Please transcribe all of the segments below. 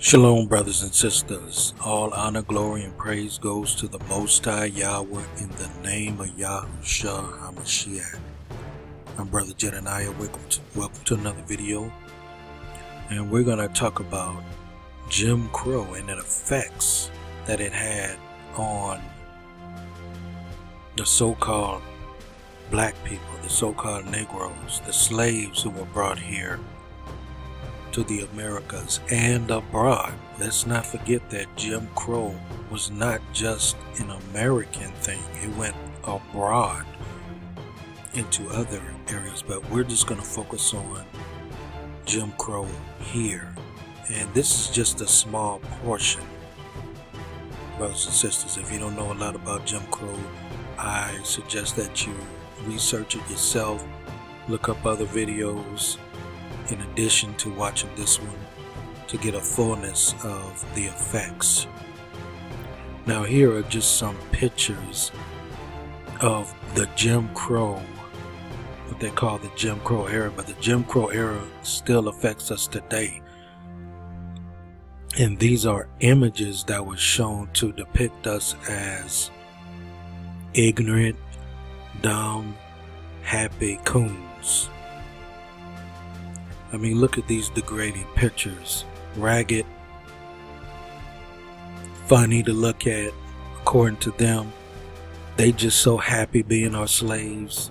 Shalom, brothers and sisters. All honor, glory, and praise goes to the Most High Yahuah in the name of Yahushua HaMashiach. I'm Brother Jedaniah. Welcome to another video. And we're going to talk about Jim Crow and the effects that it had on the so-called black people, the so-called Negroes, the slaves who were brought here to the Americas and abroad. Let's not forget that Jim Crow was not just an American thing. It went abroad into other areas, but we're just going to focus on Jim Crow here. And this is just a small portion. Brothers and sisters, if you don't know a lot about Jim Crow, I suggest that you research it yourself, look up other videos in addition to watching this one to get a fullness of the effects. Now here are just some pictures of the Jim Crow, what they call the Jim Crow era, but the Jim Crow era still affects us today. And these are images that were shown to depict us as ignorant, dumb, happy coons. I mean, look at these degrading pictures. Ragged, funny to look at, according to them. They just so happy being our slaves.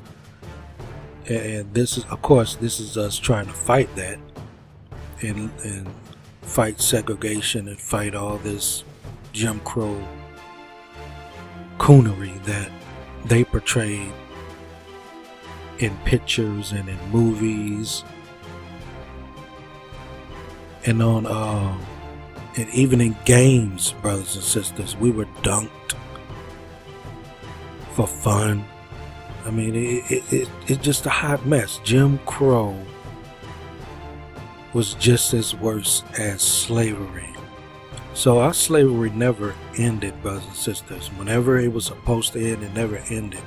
And this is, of course, this is us trying to fight that and fight segregation and fight all this Jim Crow coonery that they portrayed in pictures and in movies. And on, and even in games, brothers and sisters, we were dunked for fun. I mean, it's just a hot mess. Jim Crow was just as worse as slavery. So our slavery never ended, brothers and sisters. Whenever it was supposed to end, it never ended.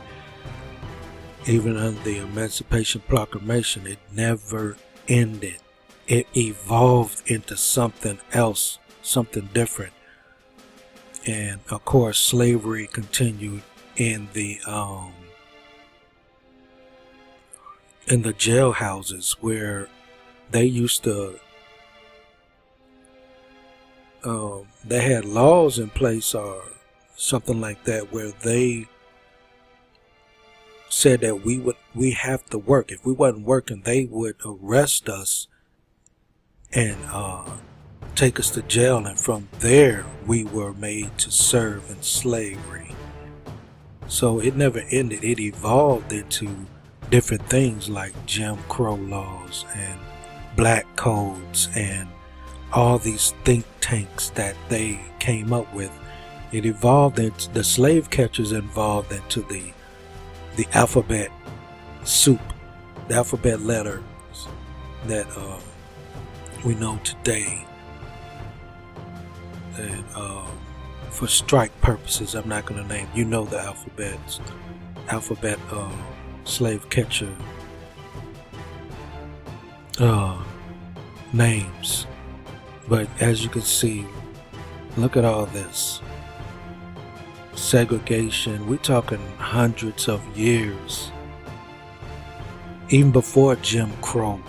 Even under the Emancipation Proclamation, it never ended. It evolved into something else, something different. And of course, slavery continued in the jailhouses, where they used to they had laws in place or something like that, where they said that we have to work. If we wasn't working, they would arrest us and take us to jail, and from there we were made to serve in slavery. So it never ended. It evolved into different things like Jim Crow laws and black codes and all these think tanks that they came up with. It evolved into the slave catchers, involved into the alphabet soup, the alphabet letters that we know today. And for strike purposes, I'm not going to name, you know, the alphabet slave catcher names. But as you can see, look at all this segregation. We're talking hundreds of years, even before Jim Crow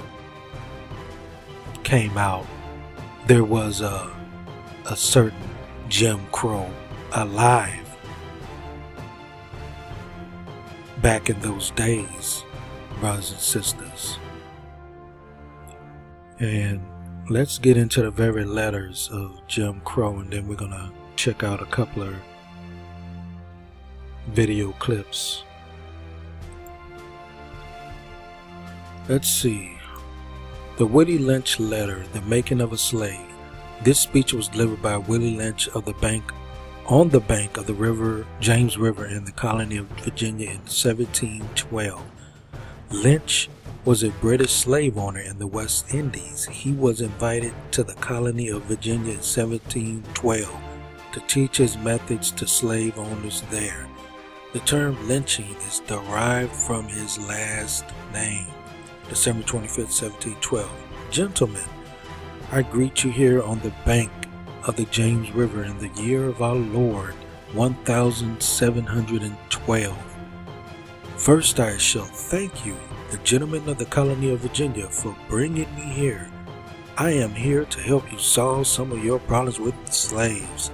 came out. There was a certain Jim Crow alive back in those days, brothers and sisters. And let's get into the very letters of Jim Crow, and then we're gonna check out a couple of video clips. Let's see. The Willie Lynch letter, The Making of a Slave. This speech was delivered by Willie Lynch on the bank of the James River in the colony of Virginia in 1712. Lynch was a British slave owner in the West Indies. He was invited to the colony of Virginia in 1712 to teach his methods to slave owners there. The term lynching is derived from his last name. December 25th, 1712. Gentlemen, I greet you here on the bank of the James River in the year of our Lord 1712. First, I shall thank you, the gentlemen of the colony of Virginia, for bringing me here. I am here to help you solve some of your problems with slaves.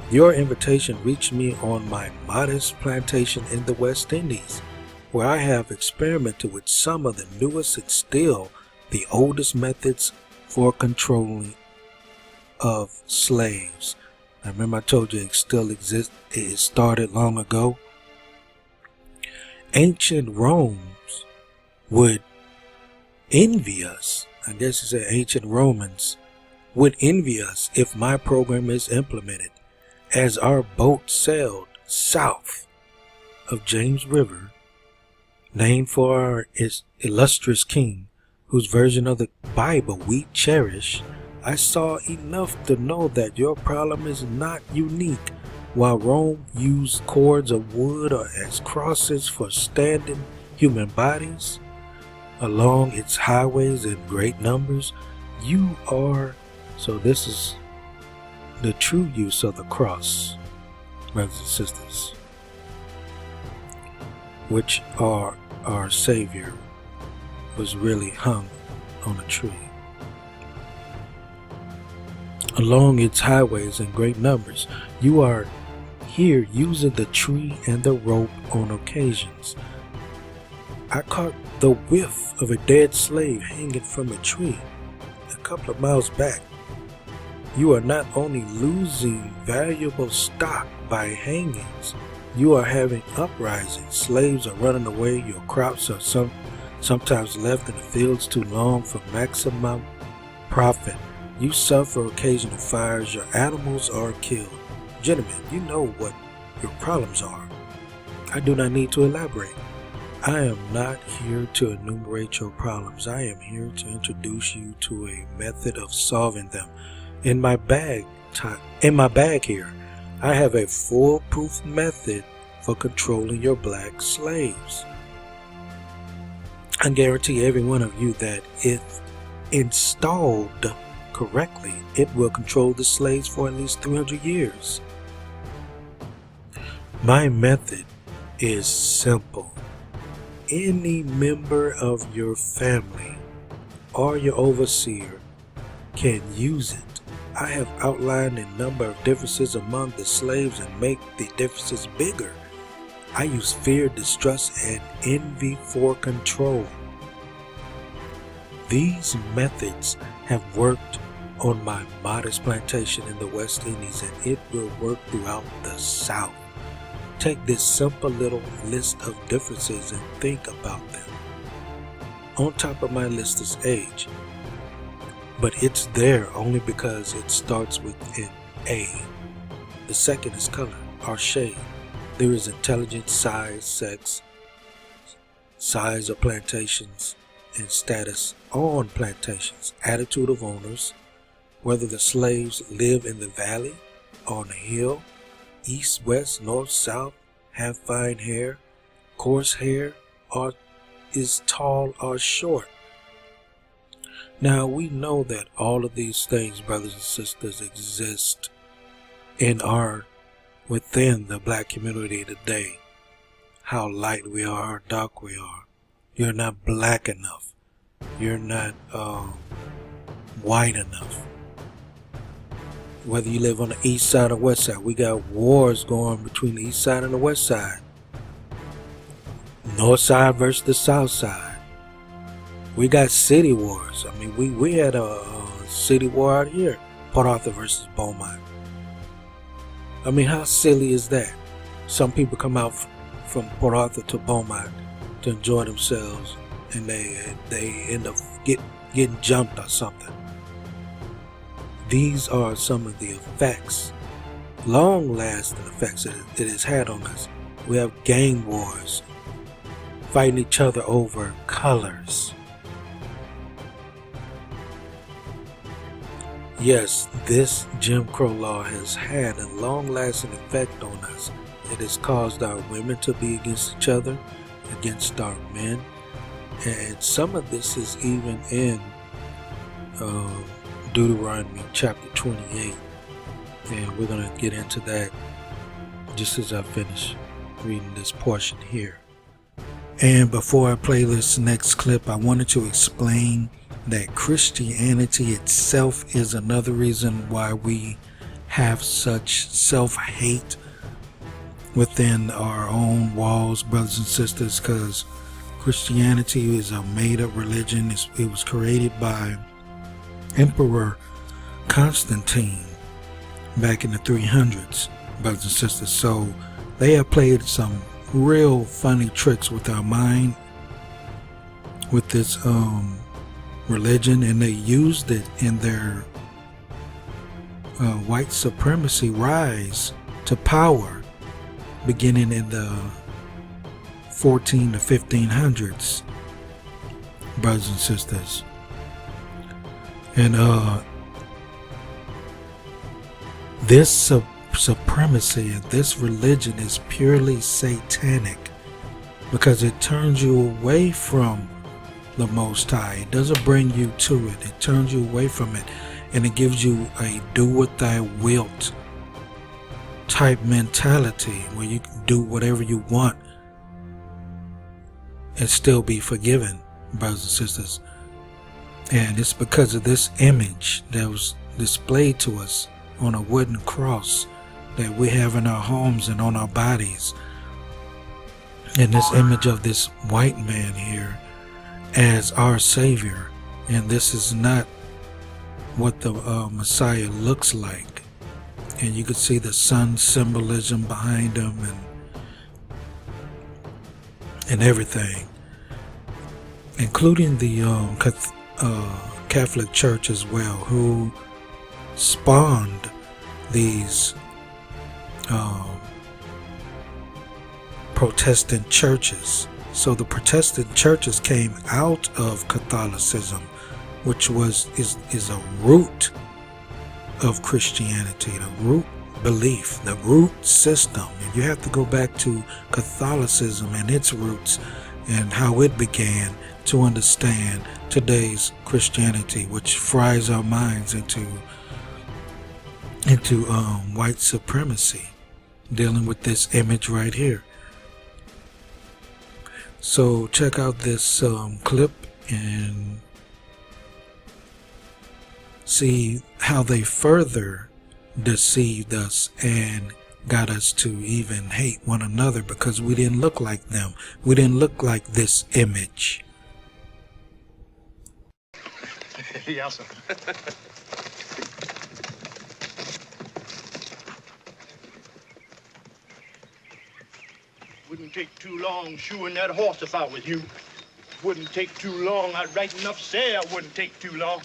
Your invitation reached me on my modest plantation in the West Indies, where I have experimented with some of the newest and still the oldest methods for controlling of slaves. I remember I told you it still exists. It started long ago. Ancient Romans would envy us. I guess you say ancient Romans would envy us if my program is implemented, as our boat sailed south of James River, named for our illustrious king, whose version of the Bible we cherish. I saw enough to know that your problem is not unique. While Rome used cords of wood or as crosses for standing human bodies along its highways in great numbers, you are. So this is the true use of the cross, brothers and sisters, which are our Savior was really hung on a tree. Along its highways in great numbers, you are here using the tree and the rope on occasions. I caught the whiff of a dead slave hanging from a tree a couple of miles back. You are not only losing valuable stock by hangings, you are having uprisings. Slaves are running away. Your crops are sometimes left in the fields too long for maximum profit. You suffer occasional fires. Your animals are killed. Gentlemen, you know what your problems are. I do not need to elaborate. I am not here to enumerate your problems. I am here to introduce you to a method of solving them. In my bag here, I have a foolproof method for controlling your black slaves. I guarantee every one of you that if installed correctly, it will control the slaves for at least 300 years. My method is simple. Any member of your family or your overseer can use it. I have outlined a number of differences among the slaves and make the differences bigger. I use fear, distrust, and envy for control. These methods have worked on my modest plantation in the West Indies, and it will work throughout the South. Take this simple little list of differences and think about them. On top of my list is age, but it's there only because it starts with an A. The second is color, or shade. There is intelligence, size, sex, size of plantations, and status on plantations, attitude of owners, whether the slaves live in the valley, on the hill, east, west, north, south, have fine hair, coarse hair, or is tall or short. Now we know that all of these things, brothers and sisters, exist and are within the black community today. How light we are, how dark we are. You're not black enough. You're not white enough. Whether you live on the east side or west side, we got wars going between the east side and the west side. North side versus the south side. We got city wars. I mean, we had a city war out here. Port Arthur versus Beaumont. I mean, how silly is that? Some people come out from Port Arthur to Beaumont to enjoy themselves, and they end up getting jumped or something. These are some of the effects, long-lasting effects that it has had on us. We have gang wars, fighting each other over colors. Yes, this Jim Crow law has had a long-lasting effect on us. It has caused our women to be against each other, against our men, and some of this is even in Deuteronomy chapter 28, And we're going to get into that just as I finish reading this portion here. And before I play this next clip, I wanted to explain that Christianity itself is another reason why we have such self-hate within our own walls, brothers and sisters, because Christianity is a made-up religion. It was created by Emperor Constantine back in the 300s, brothers and sisters. So they have played some real funny tricks with our mind with this religion, and they used it in their white supremacy rise to power beginning in the 14 to 1500s, brothers and sisters. And this supremacy and this religion is purely satanic because it turns you away from the Most High. It doesn't bring you to it. It turns you away from it, and it gives you a do what thou wilt type mentality where you can do whatever you want and still be forgiven, brothers and sisters. And it's because of this image that was displayed to us on a wooden cross that we have in our homes and on our bodies, and this image of this white man here as our Savior. And this is not what the Messiah looks like. And you can see the sun symbolism behind him and everything, including the Catholic Church as well, who spawned these Protestant churches. So the Protestant churches came out of Catholicism, which is a root of Christianity, the root belief, the root system. And you have to go back to Catholicism and its roots and how it began to understand today's Christianity, which fries our minds into white supremacy, dealing with this image right here. So check out this clip and see how they further deceived us and got us to even hate one another because we didn't look like them. We didn't look like this image. Yes, sir. Wouldn't take too long shoeing that horse if I was you. Wouldn't take too long. I'd write enough say I wouldn't take too long.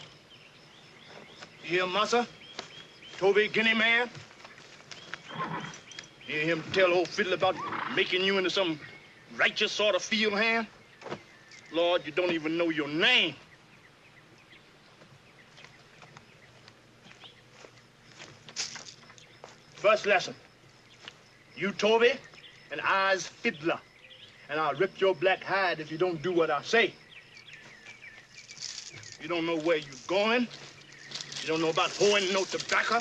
You hear, massa? Toby Guinea man? Hear him tell old Fiddle about making you into some righteous sort of field hand? Lord, you don't even know your name. First lesson. You Toby, and I's Fiddler. And I'll rip your black hide if you don't do what I say. You don't know where you're going. You don't know about hoeing no tobacco.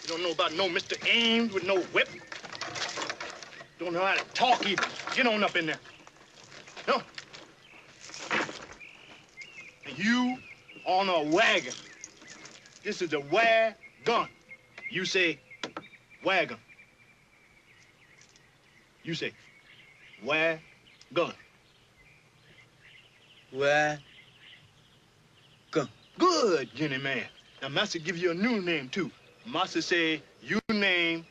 You don't know about no Mr. Ames with no whip. You don't know how to talk even. Get on up in there. No. And you on a wagon. This is a wagon. You say wagon. You say wagon. Wagon. Good, Jenny man. Now, Master give you a new name, too. Master say you name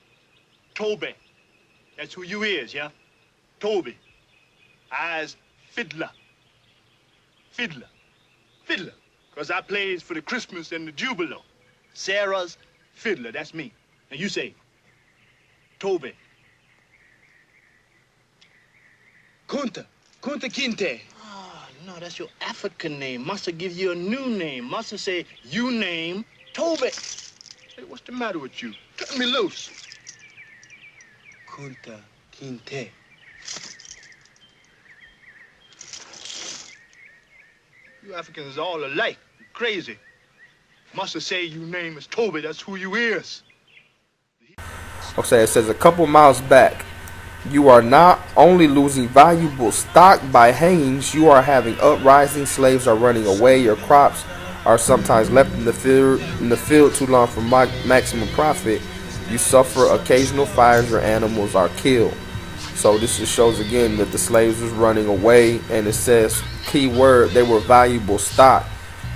Toby. That's who you is, yeah? Toby. I's Fiddler. Fiddler. Fiddler. Because I plays for the Christmas and the Jubilo. Sarah's Fiddler, that's me. And you say Toby. Kunta. Kunta Kinte. No, that's your African name. Master give you a new name. Master say, you name Toby. Hey, what's the matter with you? Cut me loose. Kunta Kinte. You Africans are all alike. You're crazy. Must say your name is Toby. That's who you is. Okay, it says a couple miles back, you are not only losing valuable stock by hangings, you are having uprising, slaves are running away, your crops are sometimes left in the field too long for maximum profit, you suffer occasional fires, your animals are killed. So this just shows again that the slaves was running away, and it says, key word, they were valuable stock.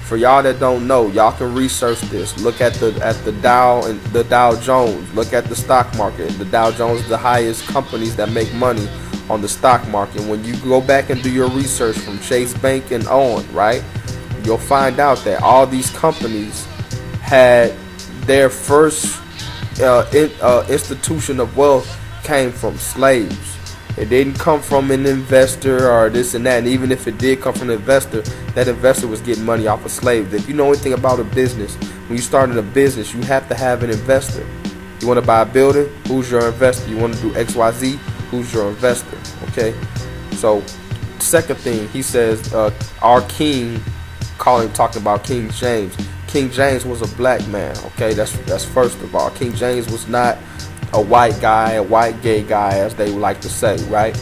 For y'all that don't know, y'all can research this. Look at the Dow and the Dow Jones. Look at the stock market. The Dow Jones is the highest companies that make money on the stock market. When you go back and do your research from Chase Bank and on, right, you'll find out that all these companies had their first institution of wealth came from slaves. It didn't come from an investor or this and that. And even if it did come from an investor, that investor was getting money off of slaves. If you know anything about a business, when you start in a business, you have to have an investor. You want to buy a building? Who's your investor? You want to do XYZ? Who's your investor? Okay. So, second thing, he says, our king, talking about King James. King James was a black man. Okay, that's first of all. King James was not a white guy, a white gay guy, as they would like to say, right?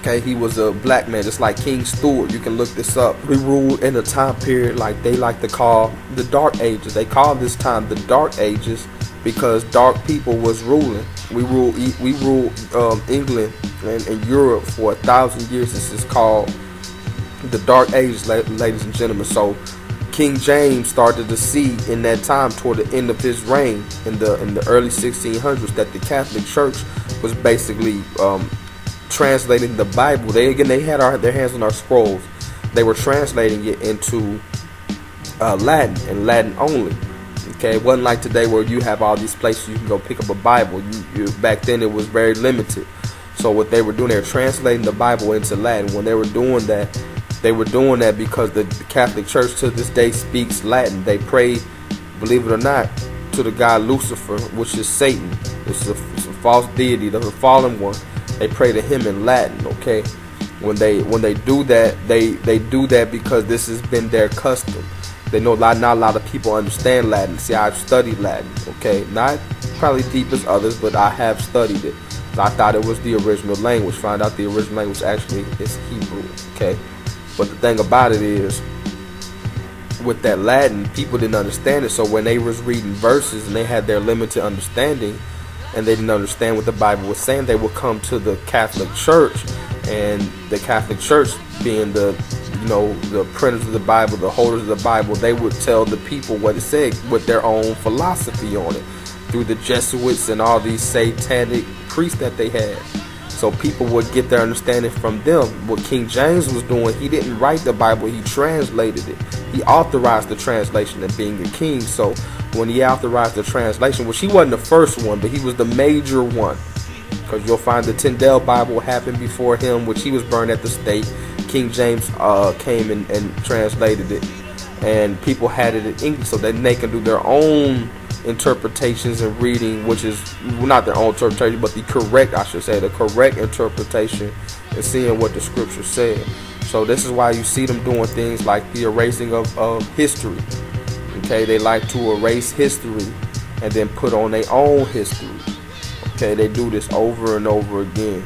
Okay, he was a black man, just like King Stewart. You can look this up. We ruled in a time period like they like to call the Dark Ages. They call this time the Dark Ages because dark people was ruling. We ruled England and Europe for 1,000 years. This is called the Dark Ages, ladies and gentlemen. So King James started to see in that time toward the end of his reign in the early 1600s that the Catholic Church was basically translating the Bible. They had their hands on our scrolls. They were translating it into Latin and Latin only. Okay, it wasn't like today where you have all these places you can go pick up a Bible. Back then it was very limited. So what they were doing, they were translating the Bible into Latin. When they were doing that, because the Catholic Church to this day speaks Latin. They pray, believe it or not, to the god Lucifer, which is Satan. It's a false deity, the fallen one. They pray to him in Latin. Okay, when they do that, they do that because this has been their custom. They know not a lot of people understand Latin. See, I've studied Latin. Okay, not probably deep as others, but I have studied it. I thought it was the original language. Found out the original language actually is Hebrew. Okay. But the thing about it is, with that Latin, people didn't understand it. So when they was reading verses and they had their limited understanding, and they didn't understand what the Bible was saying, they would come to the Catholic Church, and the Catholic Church, being the printers of the Bible, the holders of the Bible, they would tell the people what it said with their own philosophy on it through the Jesuits and all these satanic priests that they had. So people would get their understanding from them. What King James was doing, he didn't write the Bible, he translated it. He authorized the translation of being a king. So when he authorized the translation, which he wasn't the first one, but he was the major one. Because you'll find the Tyndale Bible happened before him, which he was burned at the stake. King James came and translated it. And people had it in English so that they can do their own interpretations and reading, which is not their own interpretation, but the correct interpretation and seeing what the scripture said. So this is why you see them doing things like the erasing of history. Okay, they like to erase history and then put on their own history. Okay, they do this over and over again.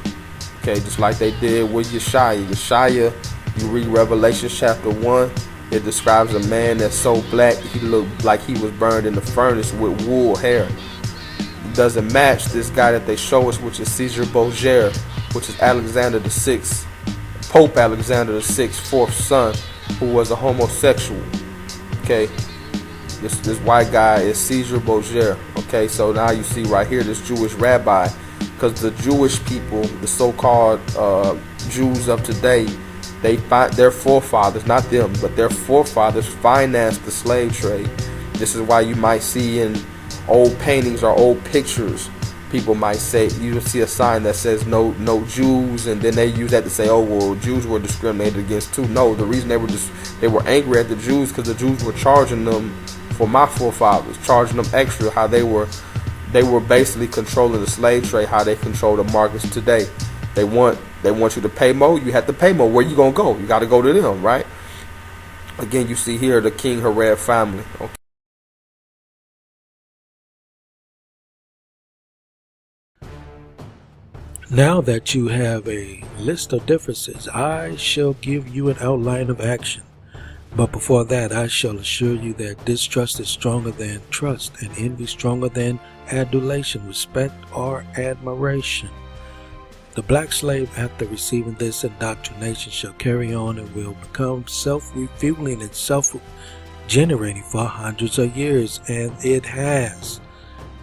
Okay, just like they did with Yeshaya. You read Revelation chapter 1. It describes a man that's so black he looked like he was burned in the furnace with wool hair. It doesn't match this guy that they show us, which is Caesar Borgia, which is Alexander the Sixth, Pope Alexander the Sixth's fourth son, who was a homosexual. Okay, this white guy is Caesar Borgia. Okay, so now you see right here this Jewish rabbi, because the Jewish people, the so-called Jews of today, their forefathers, not them, but their forefathers financed the slave trade. This is why you might see in old paintings or old pictures, people might say, you see a sign that says no Jews, and then they use that to say, oh well, Jews were discriminated against too. No, the reason they were angry at the Jews because the Jews were charging them, for my forefathers, charging them extra. How they were basically controlling the slave trade, how they control the markets today. They want you to pay more. You have to pay more. Where you gonna go? You got to go to them, right? Again, you see here the King Herod family. Okay. Now that you have a list of differences, I shall give you an outline of action. But before that, I shall assure you that distrust is stronger than trust, and envy stronger than adulation, respect, or admiration. The black slave, after receiving this indoctrination, shall carry on and will become self-refueling and self-generating for hundreds of years, and it has,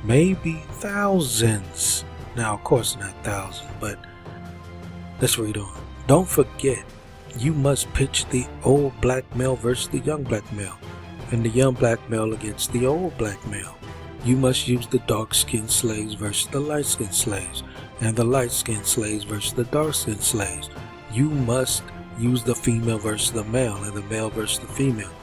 maybe thousands. Now, of course not thousands, but let's read on. Don't forget, you must pitch the old black male versus the young black male, and the young black male against the old black male. You must use the dark-skinned slaves versus the light-skinned slaves, and the light-skinned slaves versus the dark-skinned slaves. You must use the female versus the male, and the male versus the female.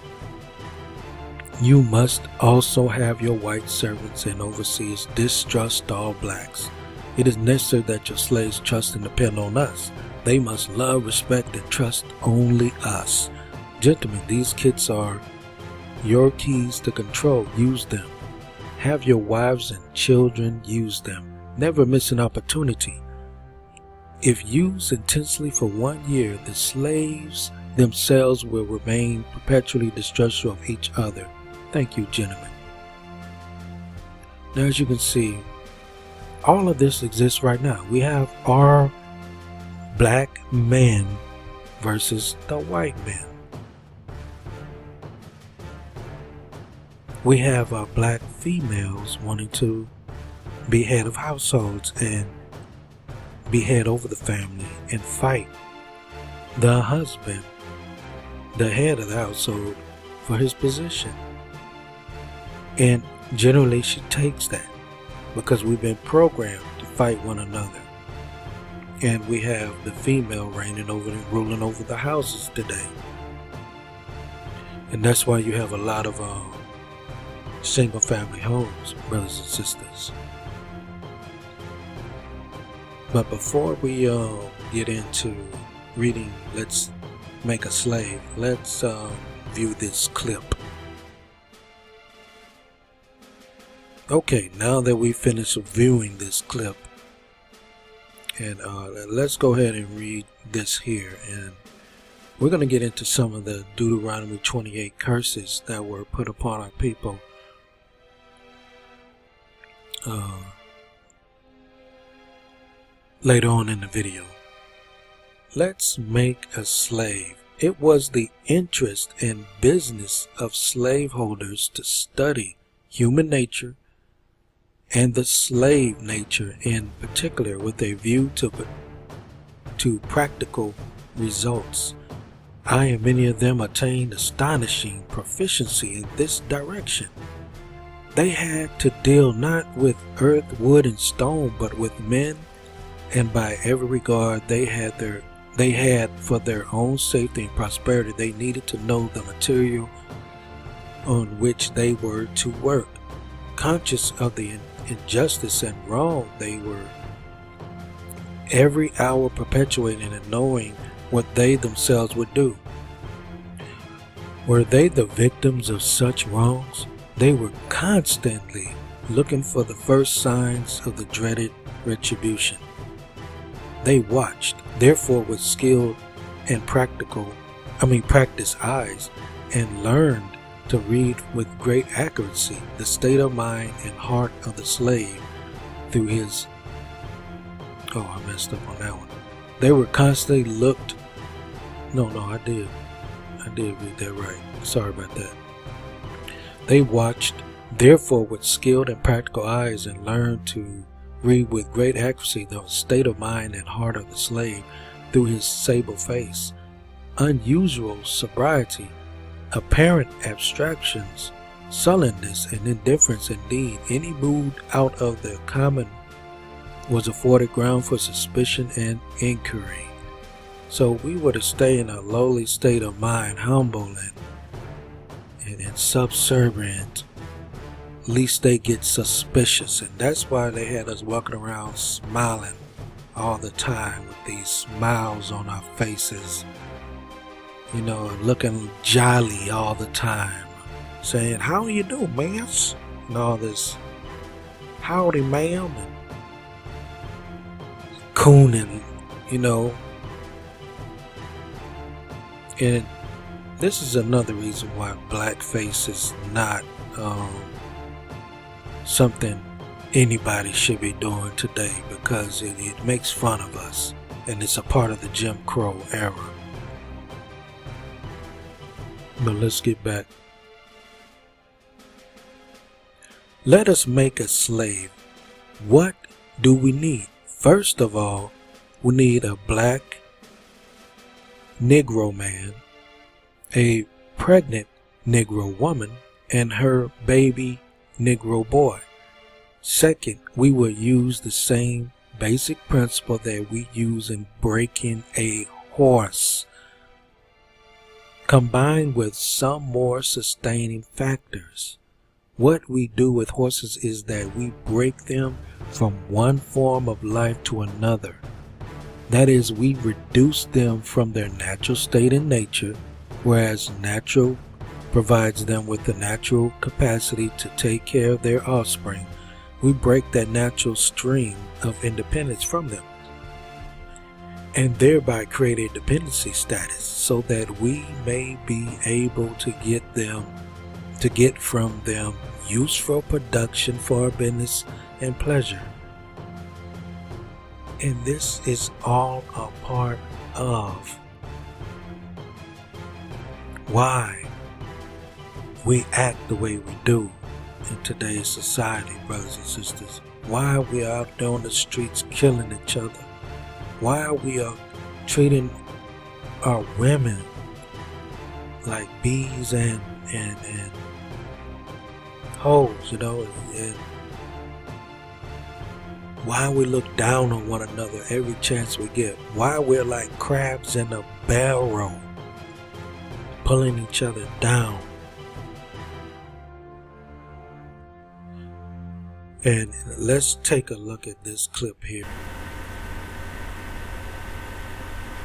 You must also have your white servants and overseers distrust all blacks. It is necessary that your slaves trust and depend on us. They must love, respect, and trust only us. Gentlemen, these kids are your keys to control. Use them. Have your wives and children use them. Never miss an opportunity. If used intensely for 1 year, the slaves themselves will remain perpetually distrustful of each other. Thank you, gentlemen. Now, as you can see, all of this exists right now. We have our black men versus the white men. We have our black females wanting to be head of households and be head over the family and fight the husband, the head of the household, for his position. And generally she takes that because we've been programmed to fight one another. And we have the female reigning over and ruling over the houses today. And that's why you have a lot of single family homes, brothers and sisters. But before we get into reading Let's Make a Slave, let's view this clip. Okay, now that we finished viewing this clip, and let's go ahead and read this here, and we're going to get into some of the Deuteronomy 28 curses that were put upon our people later on in the video. Let's make a slave. It was the interest and business of slaveholders to study human nature and the slave nature in particular, with a view to practical results. I and many of them attained astonishing proficiency in this direction. They had to deal not with earth, wood, and stone, but with men, and by every regard they had for their own safety and prosperity, they needed to know the material on which they were to work. Conscious of the injustice and wrong, they were every hour perpetuating and knowing what they themselves would do. Were they the victims of such wrongs? They were constantly looking for the first signs of the dreaded retribution. They watched, therefore, with skilled and practiced eyes, and learned to read with great accuracy the state of mind and heart of the slave through his... Oh, I messed up on that one. They were constantly looked... No, I did read that right. Sorry about that. They watched, therefore, with skilled and practical eyes, and learned to read with great accuracy the state of mind and heart of the slave through his sable face, unusual sobriety, apparent abstractions, sullenness, and indifference. Indeed, any mood out of the common was afforded ground for suspicion and inquiry. So we were to stay in a lowly state of mind, humble and subservient, lest they get suspicious. And that's why they had us walking around smiling all the time with these smiles on our faces, looking jolly all the time, saying, "How you doing, man?" and all this, "Howdy, ma'am," and cooning, you know. And this is another reason why blackface is not something anybody should be doing today, because it makes fun of us, and it's a part of the Jim Crow era. But let's get back. Let us make a slave. What do we need? First of all, we need a black Negro man, a pregnant Negro woman, and her baby Negro boy. Second, we will use the same basic principle that we use in breaking a horse, combined with some more sustaining factors. What we do with horses is that we break them from one form of life to another. That is, we reduce them from their natural state in nature, whereas natural provides them with the natural capacity to take care of their offspring. We break that natural stream of independence from them, and thereby create a dependency status so that we may be able to get from them useful production for our business and pleasure. And this is all a part of why we act the way we do in today's society, brothers and sisters. Why we are out there on the streets killing each other. Why we are treating our women like bees and hoes, you know, and why we look down on one another every chance we get. Why we're like crabs in a barrel, pulling each other down. And let's take a look at this clip here.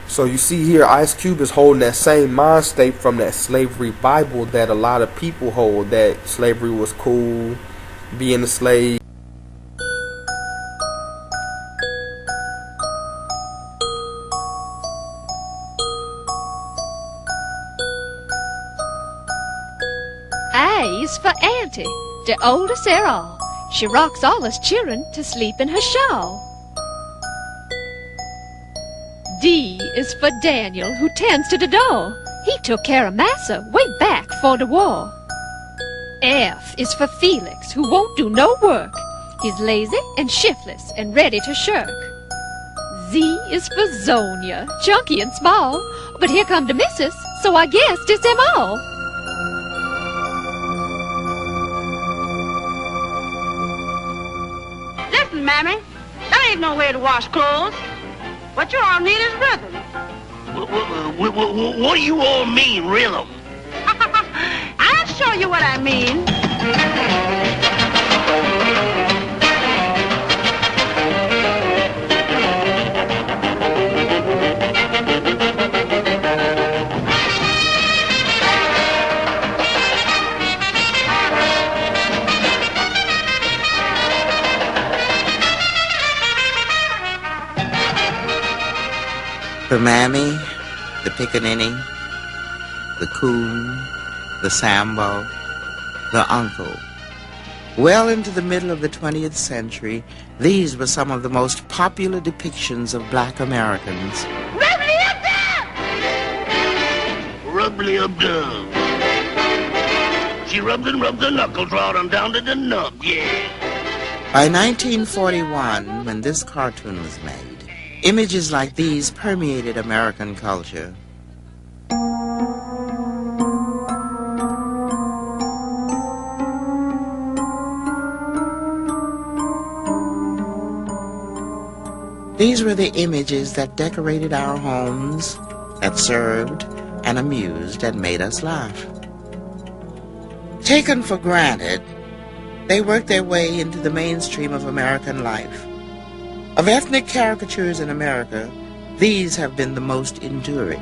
So you see here, Ice Cube is holding that same mind state from that slavery Bible that a lot of people hold, that slavery was cool, being a slave. A is for Auntie, the oldest there all. She rocks all us children to sleep in her shawl. D is for Daniel, who tends to the door. He took care of Massa way back for the war. F is for Felix, who won't do no work. He's lazy and shiftless and ready to shirk. Z is for Zonia, chunky and small. But here come the missus, so I guess it's them all. Listen, Mammy, there ain't no way to wash clothes. What you all need is rhythm. What do you all mean, rhythm? I'll show you what I mean. The mammy, the pickaninny, the coon, the sambo, the uncle. Well into the middle of the 20th century, these were some of the most popular depictions of black Americans. Rubbly up dub! Rubbly up dub. She rubs and rubs her knuckles right on down to the nub, yeah. By 1941, when this cartoon was made, images like these permeated American culture. These were the images that decorated our homes, that served and amused and made us laugh. Taken for granted, they worked their way into the mainstream of American life. Of ethnic caricatures in America, these have been the most enduring.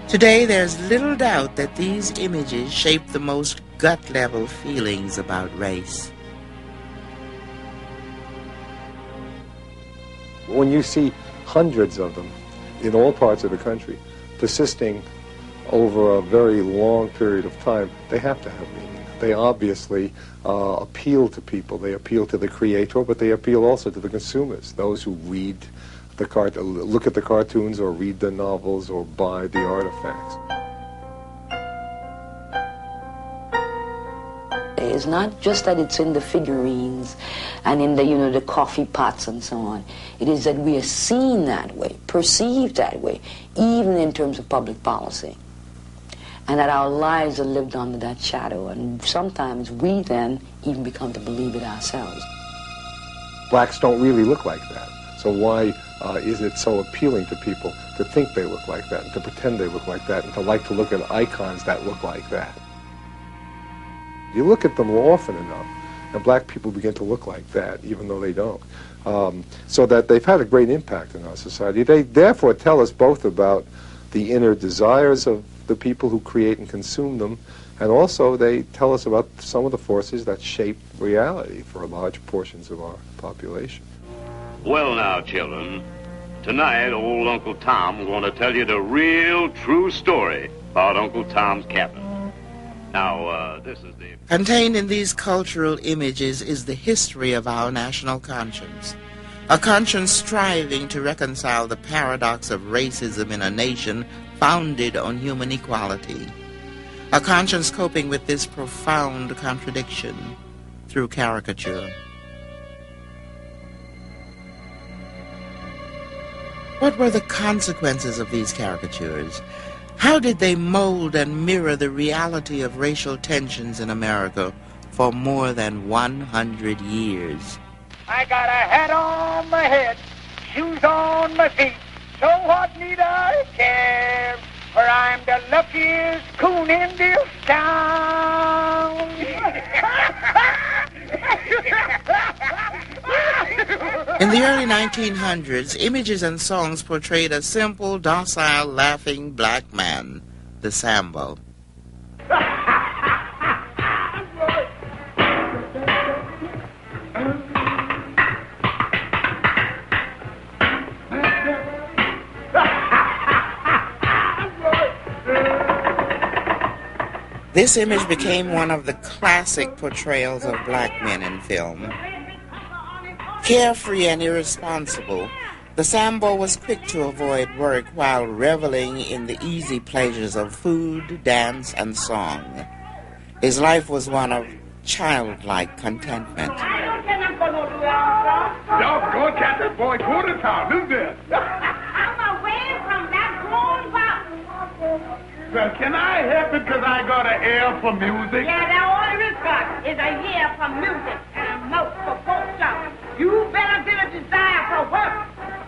Today, there's little doubt that these images shape the most gut-level feelings about race. When you see hundreds of them in all parts of the country, persisting over a very long period of time, they have to have meaning. They obviously appeal to people. They appeal to the creator, but they appeal also to the consumers, those who read the look at the cartoons or read the novels or buy the artifacts. It's not just that it's in the figurines and in the, the coffee pots and so on. It is that we are seen that way, perceived that way, even in terms of public policy. And that our lives are lived under that shadow. And sometimes we then even become to believe it ourselves. Blacks don't really look like that. So why is it so appealing to people to think they look like that and to pretend they look like that and to like to look at icons that look like that? You look at them often enough, and black people begin to look like that, even though they don't. So that they've had a great impact in our society. They therefore tell us both about the inner desires of the people who create and consume them, and also they tell us about some of the forces that shape reality for large portions of our population. Well now, children, tonight old Uncle Tom going to tell you the real true story about Uncle Tom's Cabin. Now, this is the... Contained in these cultural images is the history of our national conscience, a conscience striving to reconcile the paradox of racism in a nation founded on human equality, a conscience coping with this profound contradiction through caricature. What were the consequences of these caricatures? How did they mold and mirror the reality of racial tensions in America for more than 100 years? I got a hat on my head, shoes on my feet, so what need I care? For I'm the luckiest coon in this town. In the early 1900s, images and songs portrayed a simple, docile, laughing black man, the Sambo. This image became one of the classic portrayals of black men in film. Carefree and irresponsible, the Sambo was quick to avoid work while reveling in the easy pleasures of food, dance, and song. His life was one of childlike contentment. Doggone cat, that boy quarter town, isn't it? I'm away from that grown box. Well, can I help it because I got an ear for music? Yeah, that all you got is a ear for music and a mouth for folk songs. You better get a desire for work.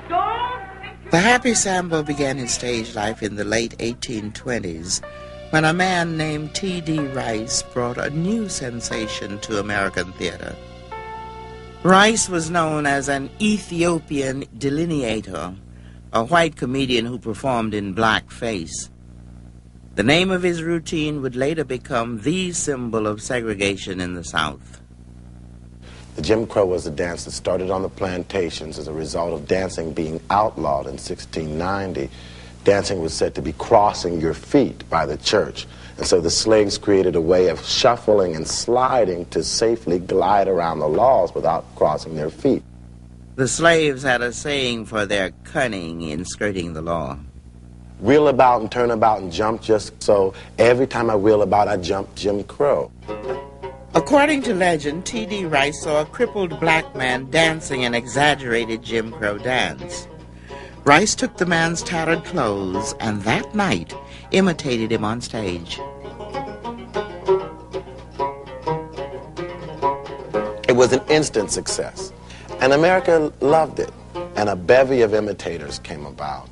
Don't think you... The Happy Sambo began his stage life in the late 1820s when a man named T.D. Rice brought a new sensation to American theater. Rice was known as an Ethiopian delineator, a white comedian who performed in blackface. The name of his routine would later become the symbol of segregation in the South. The Jim Crow was a dance that started on the plantations as a result of dancing being outlawed in 1690. Dancing was said to be crossing your feet by the church. And so the slaves created a way of shuffling and sliding to safely glide around the laws without crossing their feet. The slaves had a saying for their cunning in skirting the law. Wheel about and turn about and jump just so. Every time I wheel about, I jump Jim Crow. According to legend, T.D. Rice saw a crippled black man dancing an exaggerated Jim Crow dance. Rice took the man's tattered clothes and that night imitated him on stage. It was an instant success, and America loved it, and a bevy of imitators came about.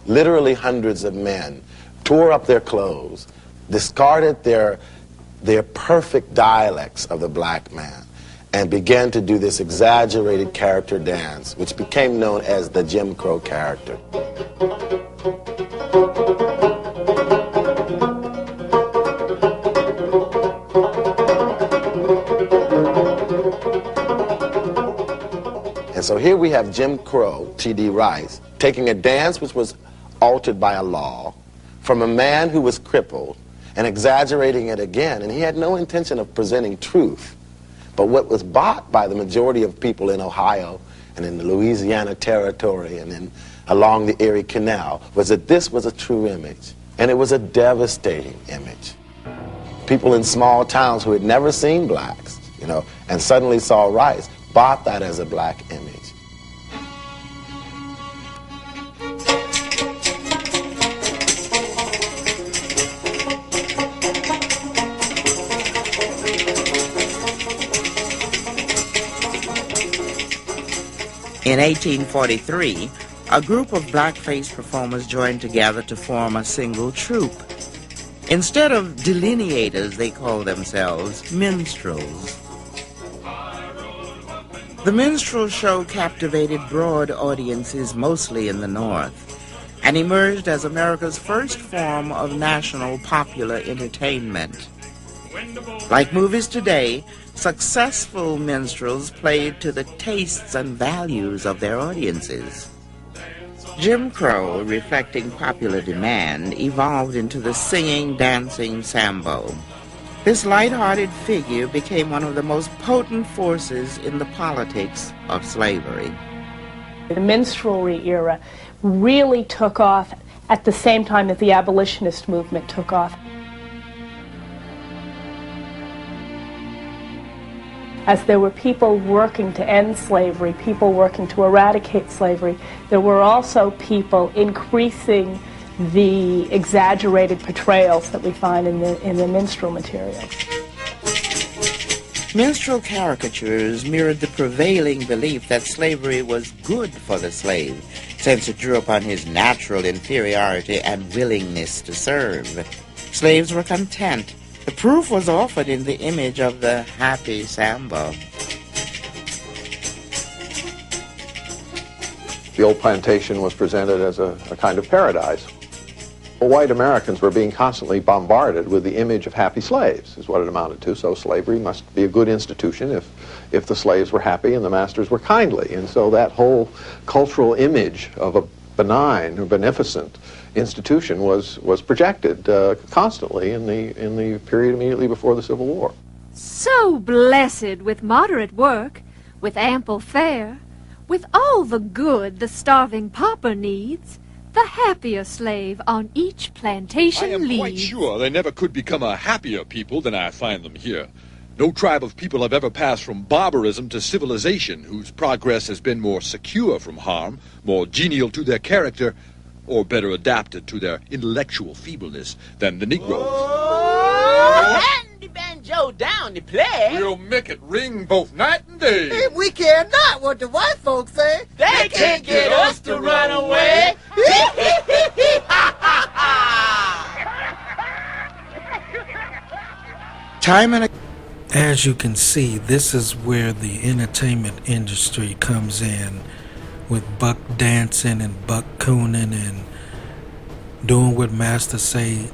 Literally hundreds of men tore up their clothes, discarded their perfect dialects of the black man, and began to do this exaggerated character dance, which became known as the Jim Crow character. And so here we have Jim Crow, T.D. Rice, taking a dance which was altered by a law from a man who was crippled and exaggerating it again. And he had no intention of presenting truth. But what was bought by the majority of people in Ohio and in the Louisiana Territory and in along the Erie Canal was that this was a true image. And it was a devastating image. People in small towns who had never seen blacks, and suddenly saw Rice, bought that as a black image. In 1843, a group of blackface performers joined together to form a single troupe. Instead of delineators, they called themselves minstrels. The minstrel show captivated broad audiences, mostly in the North, and emerged as America's first form of national popular entertainment. Like movies today, successful minstrels played to the tastes and values of their audiences. Jim Crow, reflecting popular demand, evolved into the singing, dancing Sambo. This light-hearted figure became one of the most potent forces in the politics of slavery. The minstrelry era really took off at the same time that the abolitionist movement took off. As there were people working to end slavery, people working to eradicate slavery, there were also people increasing the exaggerated portrayals that we find in the minstrel materials. Minstrel caricatures mirrored the prevailing belief that slavery was good for the slave, since it drew upon his natural inferiority and willingness to serve. Slaves were content. The proof was offered in the image of the happy Sambo. The old plantation was presented as a kind of paradise. Well, white Americans were being constantly bombarded with the image of happy slaves, is what it amounted to. So slavery must be a good institution if the slaves were happy and the masters were kindly. And so that whole cultural image of a benign or beneficent institution was projected constantly in the period immediately before the Civil War. So blessed with moderate work, with ample fare, with all the good the starving pauper needs, the happier slave on each plantation leads. I am quite sure they never could become a happier people than I find them here. No tribe of people have ever passed from barbarism to civilization whose progress has been more secure from harm, more genial to their character, or better adapted to their intellectual feebleness than the Negroes. Oh, hand the banjo down to play. We'll make it ring both night and day. If we care not what the white folks say, they can't get us to run away. Time and As you can see, this is where the entertainment industry comes in, with buck dancing and buck cooning and doing what masters say,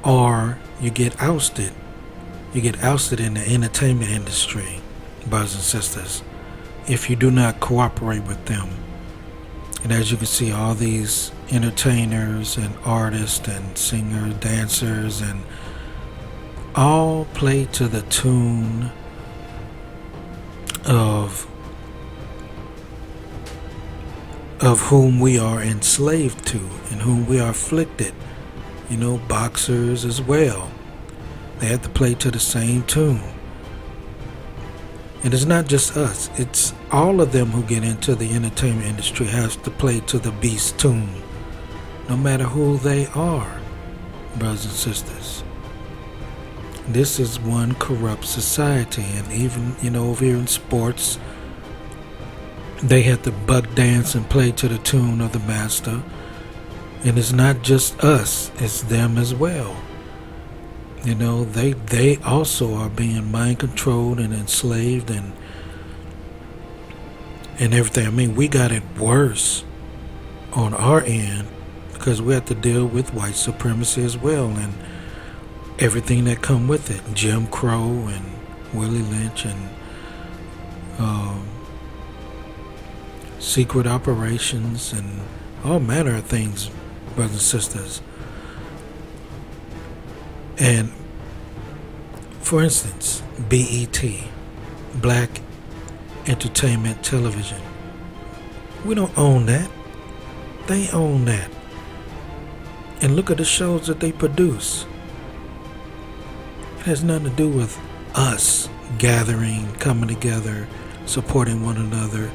or you get ousted. You get ousted in the entertainment industry, brothers and sisters, if you do not cooperate with them. And as you can see, all these entertainers and artists and singers, dancers, and all play to the tune of whom we are enslaved to and whom we are afflicted. Boxers as well. They have to play to the same tune. And it's not just us, it's all of them who get into the entertainment industry has to play to the beast tune, no matter who they are, brothers and sisters. This is one corrupt society, and even, over here in sports, they have to buck dance and play to the tune of the master. And it's not just us, it's them as well. They also are being mind controlled and enslaved and everything. I mean, we got it worse on our end because we have to deal with white supremacy as well and everything that come with it. Jim Crow and Willie Lynch and secret operations and all manner of things, brothers and sisters. And for instance, BET, Black Entertainment Television, we don't own that. They own that. And look at the shows that they produce. It has nothing to do with us gathering, coming together, supporting one another.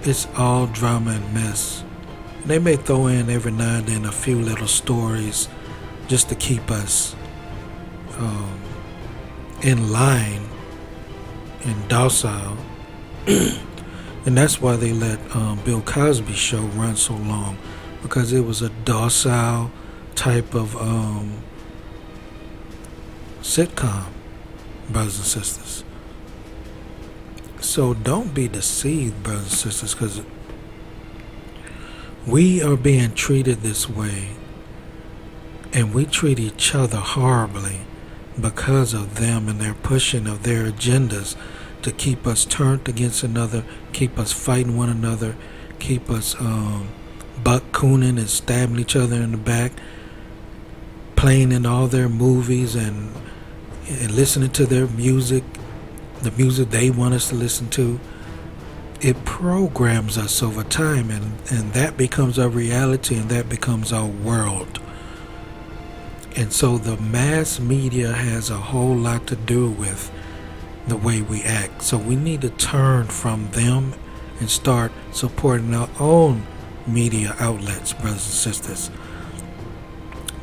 It's all drama and mess. They may throw in every now and then a few little stories just to keep us in line and docile. And that's why they let Bill Cosby show run so long, because it was a docile type of sitcom, brothers and sisters. So don't be deceived, brothers and sisters, because we are being treated this way, and we treat each other horribly because of them and their pushing of their agendas to keep us turned against another, keep us fighting one another, keep us buck-cooning and stabbing each other in the back, playing in all their movies and listening to their music, the music they want us to listen to. It programs us over time, and that becomes our reality, and that becomes our world. And so the mass media has a whole lot to do with the way we act. So we need to turn from them and start supporting our own media outlets, brothers and sisters.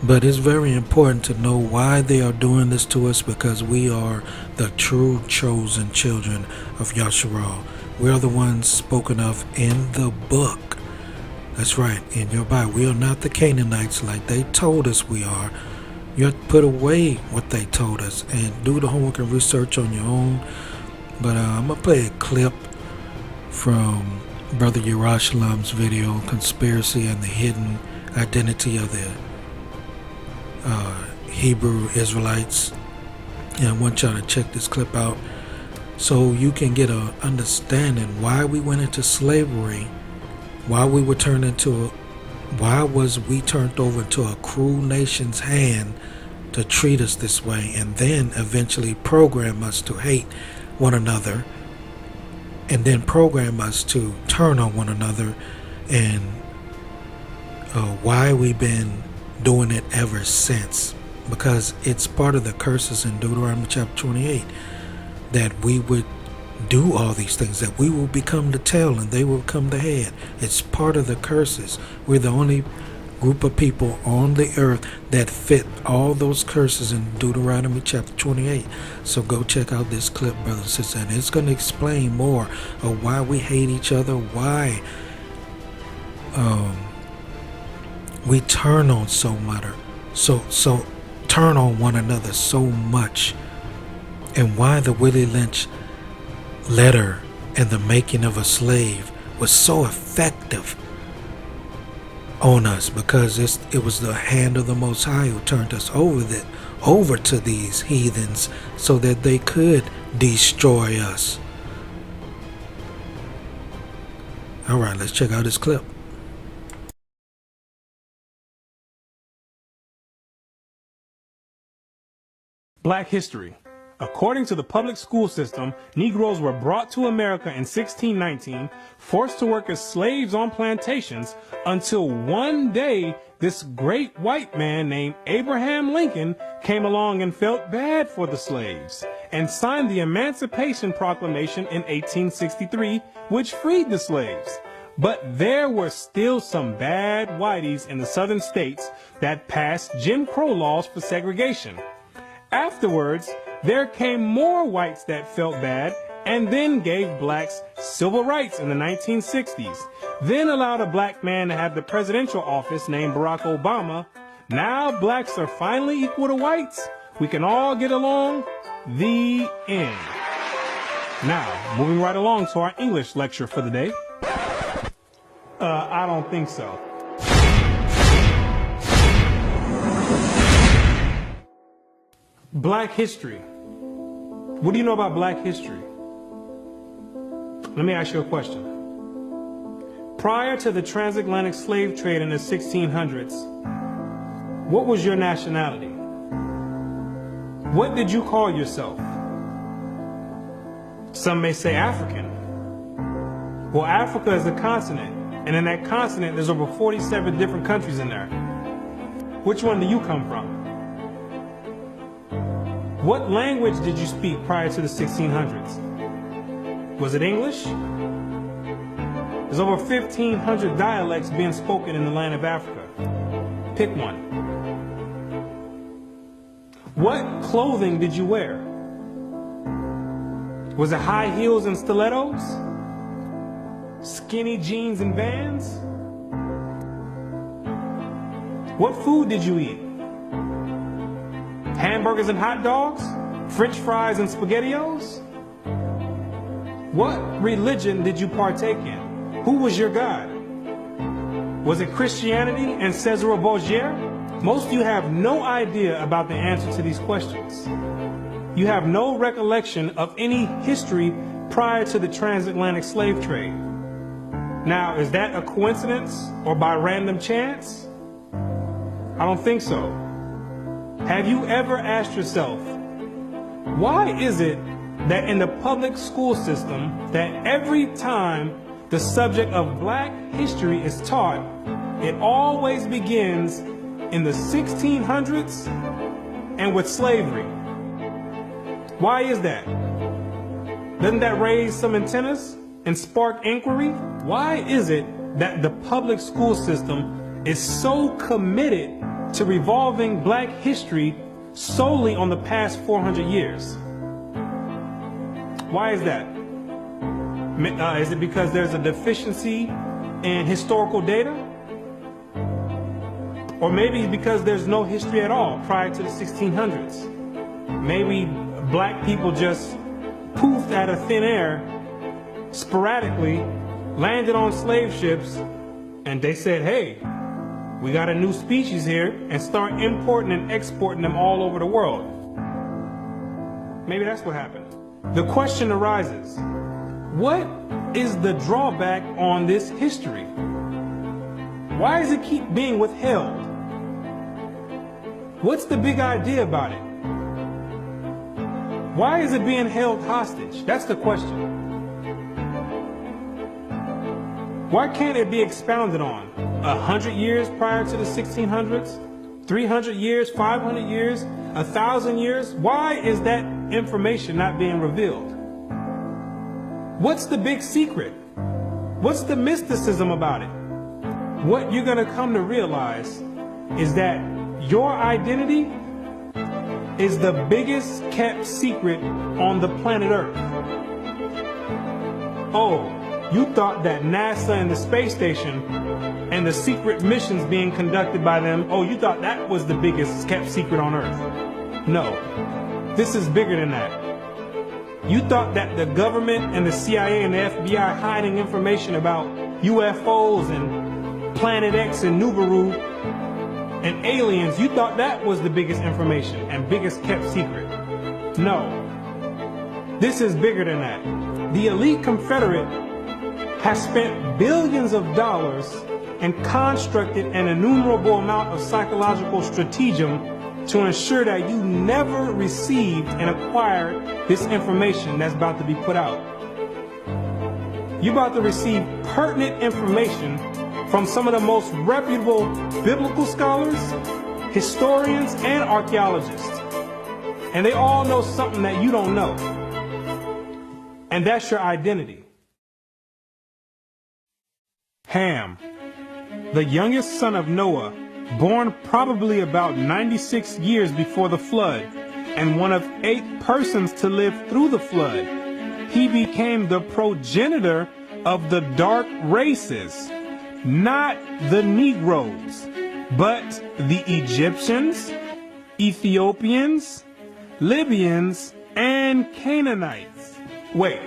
But it's very important to know why they are doing this to us, because we are the true chosen children of Yahuah. We are the ones spoken of in the book. That's right, in your Bible. We are not the Canaanites like they told us we are. You have to put away what they told us and do the homework and research on your own. But I'm going to play a clip from Brother Yerushalayim's video, Conspiracy and the Hidden Identity of the Hebrew Israelites. And I want y'all to check this clip out so you can get an understanding why we went into slavery, why we were turned into why was we turned over into a cruel nation's hand to treat us this way, and then eventually program us to hate one another, and then program us to turn on one another, and why we've been doing it ever since. Because it's part of the curses in Deuteronomy chapter 28 that we would do all these things, that we will become the tail and they will become the head. It's part of the curses. We're the only group of people on the earth that fit all those curses in Deuteronomy chapter 28. So go check out this clip, brothers and sisters, and it's going to explain more of why we hate each other, why we turn on so turn on one another so much, and why the Willie Lynch letter and the making of a slave was so effective on us, because it was the hand of the Most High who turned us over to these heathens so that they could destroy us. All right, let's check out this clip. Black history. According to the public school system, Negroes were brought to America in 1619, forced to work as slaves on plantations, until one day this great white man named Abraham Lincoln came along and felt bad for the slaves, and signed the Emancipation Proclamation in 1863, which freed the slaves. But there were still some bad whiteys in the southern states that passed Jim Crow laws for segregation. Afterwards, there came more whites that felt bad and then gave blacks civil rights in the 1960s, then allowed a black man to have the presidential office named Barack Obama. Now blacks are finally equal to whites. We can all get along. The end. Now, moving right along to our English lecture for the day. I don't think so. Black history. What do you know about black history? Let me ask you a question. Prior to the transatlantic slave trade in the 1600s, what was your nationality? What did you call yourself? Some may say African. Well, Africa is a continent, and in that continent, there's over 47 different countries in there. Which one do you come from? What language did you speak prior to the 1600s? Was it English? There's over 1,500 dialects being spoken in the land of Africa. Pick one. What clothing did you wear? Was it high heels and stilettos? Skinny jeans and Vans? What food did you eat? Hamburgers and hot dogs? French fries and SpaghettiOs? What religion did you partake in? Who was your God? Was it Christianity and Cesare Borgia? Most of you have no idea about the answer to these questions. You have no recollection of any history prior to the transatlantic slave trade. Now, is that a coincidence or by random chance? I don't think so. Have you ever asked yourself, why is it that in the public school system that every time the subject of black history is taught, it always begins in the 1600s and with slavery? Why is that? Doesn't that raise some antennas and spark inquiry? Why is it that the public school system is so committed to revolving black history solely on the past 400 years? Why is that? Is it because there's a deficiency in historical data? Or maybe because there's no history at all prior to the 1600s. Maybe black people just poofed out of thin air, sporadically, landed on slave ships, and they said, hey, we got a new species here, and start importing and exporting them all over the world. Maybe that's what happened. The question arises, what is the drawback on this history? Why does it keep being withheld? What's the big idea about it? Why is it being held hostage? That's the question. Why can't it be expounded on? 100 years prior to the 1600s? 300 years? 500 years? 1,000 years? Why is that information not being revealed? What's the big secret? What's the mysticism about it? What you're going to come to realize is that your identity is the biggest kept secret on the planet Earth. Oh, you thought that NASA and the space station and the secret missions being conducted by them, oh, you thought that was the biggest kept secret on Earth. No, this is bigger than that. You thought that the government and the CIA and the FBI hiding information about UFOs and Planet X and Nubaru and aliens, you thought that was the biggest information and biggest kept secret. No, this is bigger than that. The elite Confederate has spent billions of dollars and constructed an innumerable amount of psychological stratagem to ensure that you never received and acquired this information that's about to be put out. You're about to receive pertinent information from some of the most reputable biblical scholars, historians, and archaeologists. And they all know something that you don't know. And that's your identity. Ham, the youngest son of Noah, born probably about 96 years before the flood, and one of 8 persons to live through the flood. He became the progenitor of the dark races, not the Negroes, but the Egyptians, Ethiopians, Libyans, and Canaanites. Wait,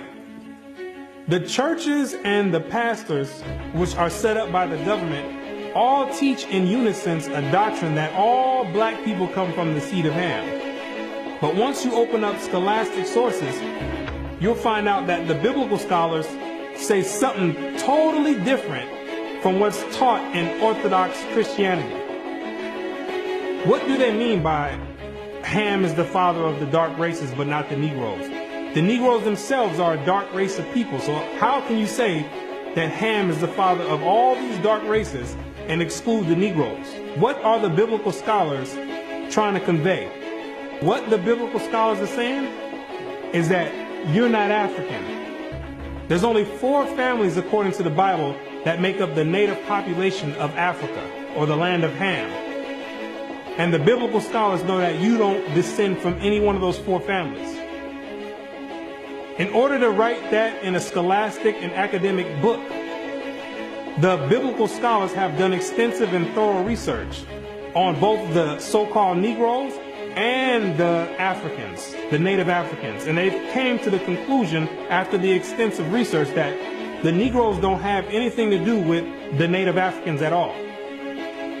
the churches and the pastors, which are set up by the government, all teach in unison a doctrine that all black people come from the seed of Ham. But once you open up scholastic sources, you'll find out that the biblical scholars say something totally different from what's taught in Orthodox Christianity. What do they mean by Ham is the father of the dark races but not the Negroes? The Negroes themselves are a dark race of people, so how can you say that Ham is the father of all these dark races and exclude the Negroes? What are the biblical scholars trying to convey? What the biblical scholars are saying is that you're not African. There's only 4 families according to the Bible that make up the native population of Africa, or the land of Ham. And the biblical scholars know that you don't descend from any one of those 4 families. In order to write that in a scholastic and academic book, the biblical scholars have done extensive and thorough research on both the so-called Negroes and the Africans, the native Africans. And they came to the conclusion after the extensive research that the Negroes don't have anything to do with the native Africans at all.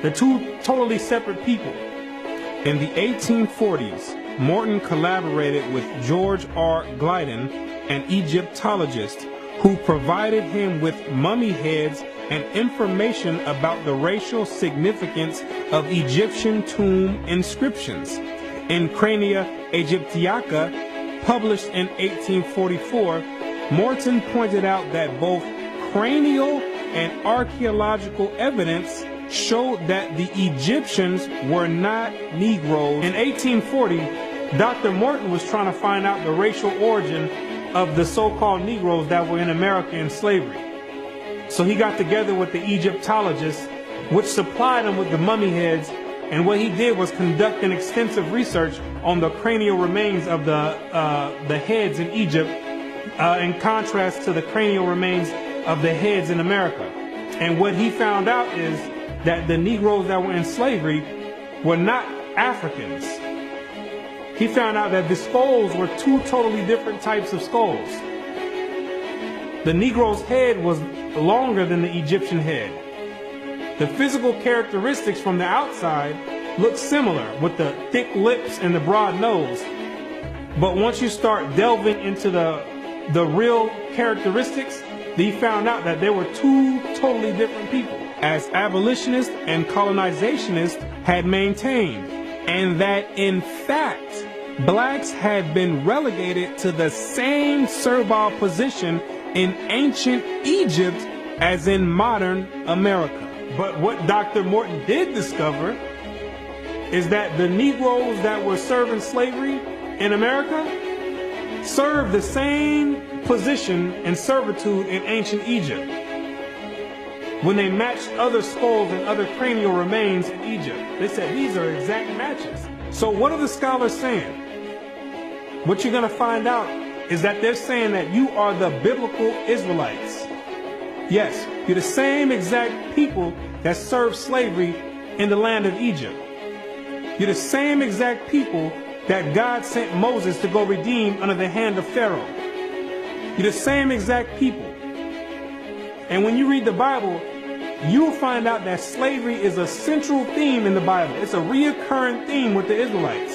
They're 2 totally separate people. In the 1840s, Morton collaborated with George R. Gliddon, an Egyptologist, who provided him with mummy heads and information about the racial significance of Egyptian tomb inscriptions. In Crania Egyptiaca, published in 1844, Morton pointed out that both cranial and archaeological evidence showed that the Egyptians were not Negroes. In 1840, Dr. Morton was trying to find out the racial origin of the so-called Negroes that were in America in slavery. So he got together with the Egyptologists, which supplied him with the mummy heads, and what he did was conduct an extensive research on the cranial remains of the heads in Egypt, in contrast to the cranial remains of the heads in America. And what he found out is that the Negroes that were in slavery were not Africans. He found out that the skulls were 2 totally different types of skulls. The Negro's head was longer than the Egyptian head. The physical characteristics from the outside look similar, with the thick lips and the broad nose. But once you start delving into the real characteristics, he found out that there were 2 totally different people, as abolitionists and colonizationists had maintained, and that in fact, blacks had been relegated to the same servile position in ancient Egypt as in modern America. But what Dr. Morton did discover is that the Negroes that were serving slavery in America served the same position and servitude in ancient Egypt when they matched other skulls and other cranial remains in Egypt. They said these are exact matches. So what are the scholars saying? What you're going to find out is that they're saying that you are the biblical Israelites. Yes, you're the same exact people that served slavery in the land of Egypt. You're the same exact people that God sent Moses to go redeem under the hand of Pharaoh. You're the same exact people. And when you read the Bible, you'll find out that slavery is a central theme in the Bible. It's a reoccurring theme with the Israelites.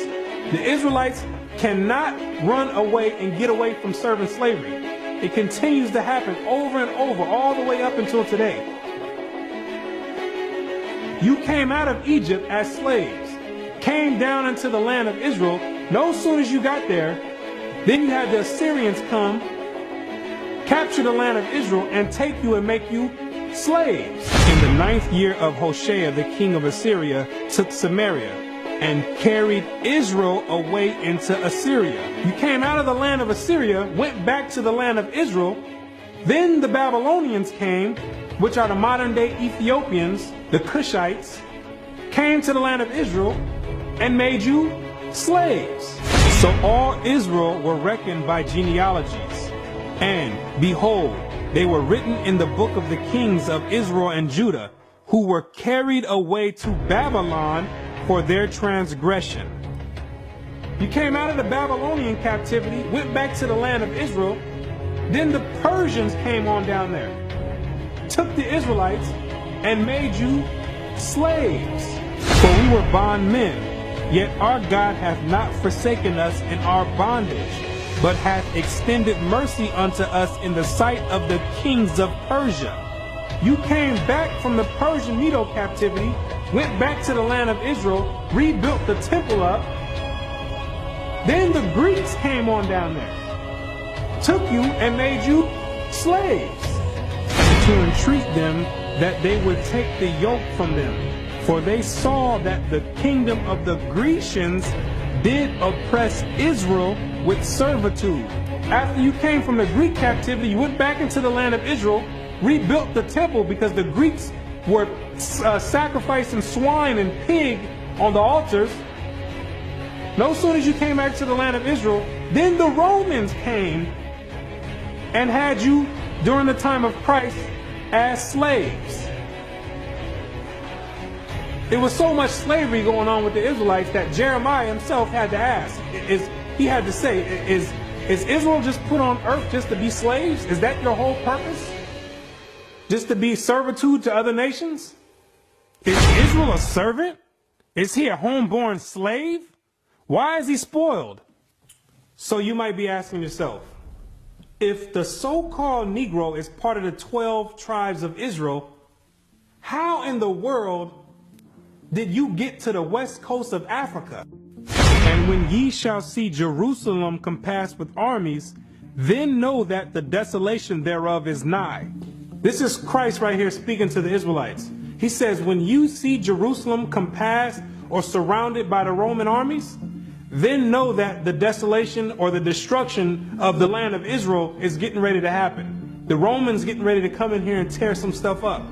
The Israelites cannot run away and get away from serving slavery. It continues to happen over and over, all the way up until today. You came out of Egypt as slaves, came down into the land of Israel. No sooner as you got there, then you had the Assyrians come, capture the land of Israel, and take you and make you slaves. In the 9th year of Hoshea, the king of Assyria took Samaria and carried Israel away into Assyria. You came out of the land of Assyria, went back to the land of Israel. Then the Babylonians came, which are the modern day Ethiopians, the Cushites, came to the land of Israel and made you slaves. So all Israel were reckoned by genealogies. And behold, they were written in the book of the kings of Israel and Judah, who were carried away to Babylon for their transgression. You came out of the Babylonian captivity, went back to the land of Israel. Then the Persians came on down there, took the Israelites and made you slaves. For we were bondmen. Yet our God hath not forsaken us in our bondage, but hath extended mercy unto us in the sight of the kings of Persia. You came back from the Persian Medo captivity, went back to the land of Israel, rebuilt the temple up. Then the Greeks came on down there, took you and made you slaves, to entreat them that they would take the yoke from them. For they saw that the kingdom of the Grecians did oppress Israel with servitude. After you came from the Greek captivity, you went back into the land of Israel, rebuilt the temple because the Greeks were sacrificing swine and pig on the altars. No sooner as you came back to the land of Israel, then the Romans came and had you during the time of Christ as slaves. There was so much slavery going on with the Israelites that Jeremiah himself had to ask. He had to say, is Israel just put on earth just to be slaves? Is that your whole purpose? Just to be servitude to other nations? Is Israel a servant? Is he a homeborn slave? Why is he spoiled? So you might be asking yourself, if the so-called Negro is part of the 12 tribes of Israel, how in the world did you get to the west coast of Africa? And when ye shall see Jerusalem compassed with armies, then know that the desolation thereof is nigh. This is Christ right here speaking to the Israelites. He says, when you see Jerusalem compassed or surrounded by the Roman armies, then know that the desolation or the destruction of the land of Israel is getting ready to happen. The Romans getting ready to come in here and tear some stuff up.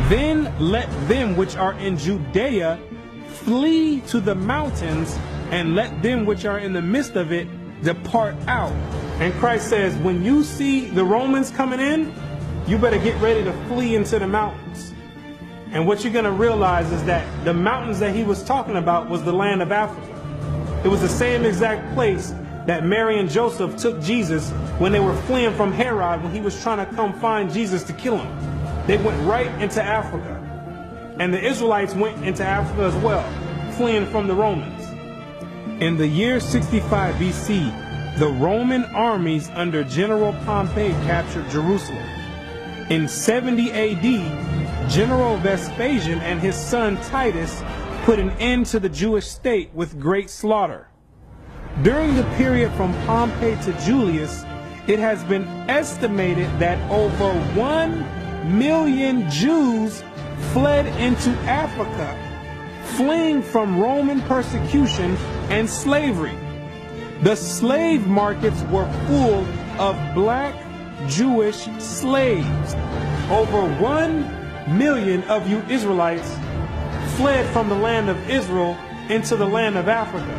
Then let them which are in Judea flee to the mountains, and let them which are in the midst of it depart out. And Christ says, when you see the Romans coming in, you better get ready to flee into the mountains. And what you're going to realize is that the mountains that he was talking about was the land of Africa. It was the same exact place that Mary and Joseph took Jesus when they were fleeing from Herod when he was trying to come find Jesus to kill him. They went right into Africa. And the Israelites went into Africa as well, fleeing from the Romans. In the year 65 BC, the Roman armies under General Pompey captured Jerusalem. In 70 AD, General Vespasian and his son Titus put an end to the Jewish state with great slaughter. During the period from Pompey to Julius, it has been estimated that over 1 million Jews fled into Africa, fleeing from Roman persecution and slavery. The slave markets were full of black Jewish slaves. Over 1 million of you Israelites fled from the land of Israel into the land of Africa,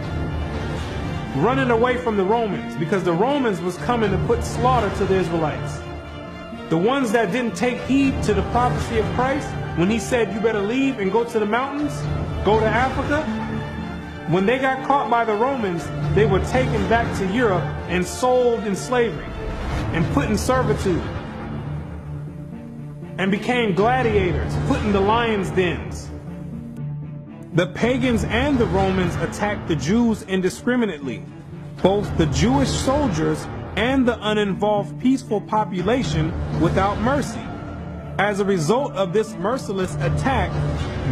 running away from the Romans, because the Romans was coming to put slaughter to the Israelites. The ones that didn't take heed to the prophecy of Christ, when he said you better leave and go to the mountains, go to Africa, when they got caught by the Romans, they were taken back to Europe and sold in slavery and put in servitude and became gladiators, put in the lions' dens. The pagans and the Romans attacked the Jews indiscriminately. Both the Jewish soldiers and the uninvolved peaceful population without mercy. As a result of this merciless attack,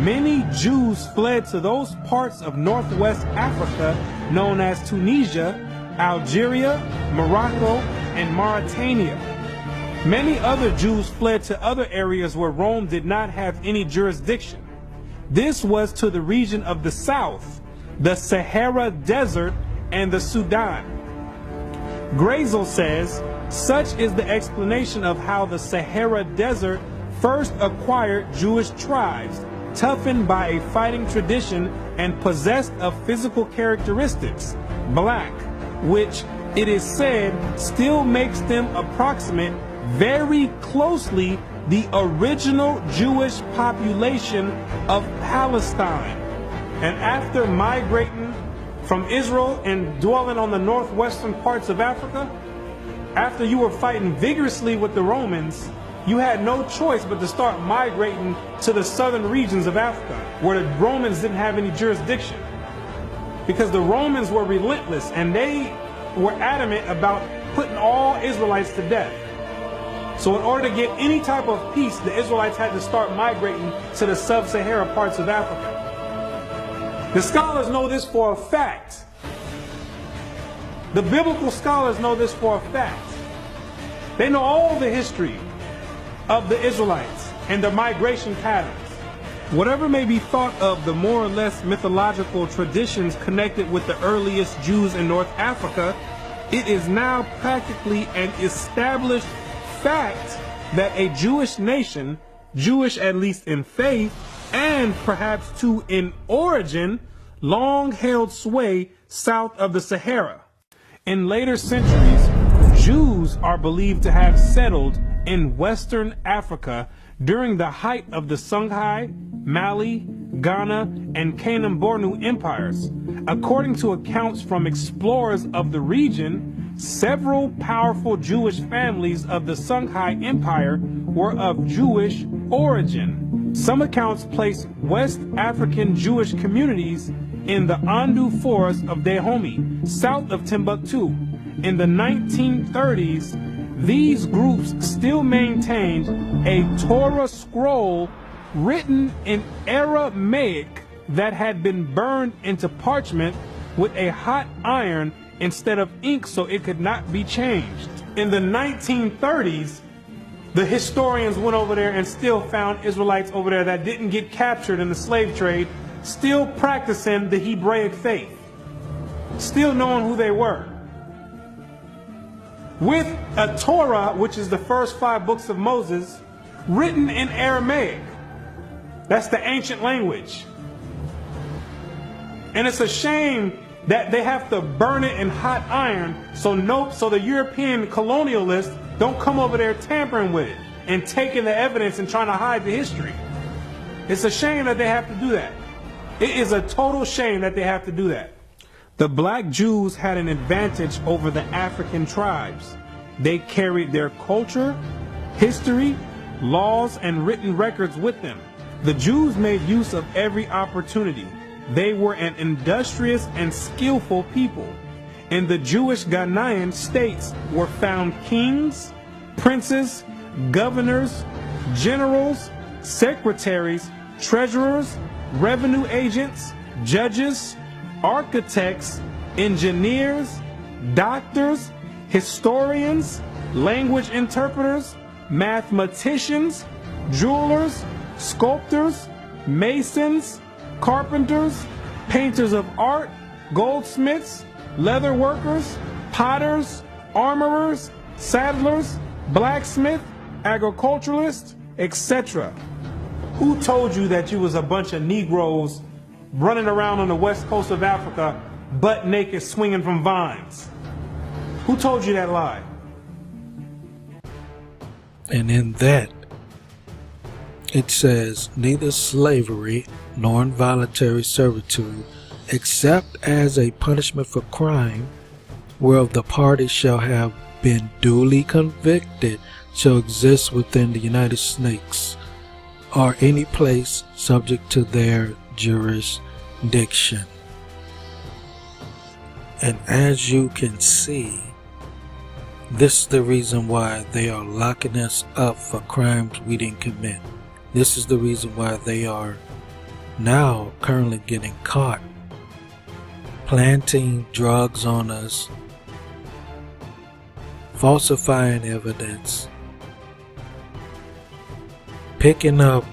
many Jews fled to those parts of northwest Africa known as Tunisia, Algeria, Morocco, and Mauritania. Many other Jews fled to other areas where Rome did not have any jurisdiction. This was to the region of the south, the Sahara Desert, and the Sudan. Grazel says, such is the explanation of how the Sahara Desert first acquired Jewish tribes, toughened by a fighting tradition and possessed of physical characteristics, black, which it is said still makes them approximate very closely the original Jewish population of Palestine. And after migrating from Israel and dwelling on the northwestern parts of Africa, after you were fighting vigorously with the Romans, you had no choice but to start migrating to the southern regions of Africa, where the Romans didn't have any jurisdiction. because the Romans were relentless and they were adamant about putting all Israelites to death. So in order to get any type of peace, the Israelites had to start migrating to the sub-Sahara parts of Africa. The scholars know this for a fact. The biblical scholars know this for a fact. They know all the history of the Israelites and their migration patterns. Whatever may be thought of the more or less mythological traditions connected with the earliest Jews in North Africa, it is now practically an established fact that a Jewish nation, Jewish at least in faith, and perhaps too in origin, long held sway south of the Sahara. In later centuries, Jews are believed to have settled in Western Africa during the height of the Songhai, Mali, Ghana, and Kanem-Bornu empires. According to accounts from explorers of the region, several powerful Jewish families of the Songhai Empire were of Jewish origin. Some accounts place West African Jewish communities in the Andu forest of Dahomey, south of Timbuktu. In the 1930s, these groups still maintained a Torah scroll written in Aramaic that had been burned into parchment with a hot iron instead of ink so it could not be changed. In the 1930s, the historians went over there and still found Israelites over there that didn't get captured in the slave trade, still practicing the Hebraic faith, still knowing who they were. With a Torah, which is the first 5 books of Moses, written in Aramaic. That's the ancient language. And it's a shame that they have to burn it in hot iron so the European colonialists don't come over there tampering with it and taking the evidence and trying to hide the history. It's a shame that they have to do that. It is a total shame that they have to do that. The black Jews had an advantage over the African tribes. They carried their culture, history, laws, and written records with them. The Jews made use of every opportunity. They were an industrious and skillful people. In the Jewish Ghanaian states were found kings, princes, governors, generals, secretaries, treasurers, revenue agents, judges, architects, engineers, doctors, historians, language interpreters, mathematicians, jewelers, sculptors, masons, carpenters, painters of art, goldsmiths, leather workers, potters, armorers, saddlers, blacksmiths, agriculturalists, etc. Who told you that you was a bunch of Negroes running around on the west coast of Africa, butt naked, swinging from vines? Who told you that lie? And in that, it says, neither slavery nor involuntary servitude, except as a punishment for crime, whereof the parties shall have been duly convicted, shall exist within the United States, or any place subject to their jurisdiction. And as you can see, this is the reason why they are locking us up for crimes we didn't commit. This is the reason why they are now currently getting caught planting drugs on us, falsifying evidence, picking up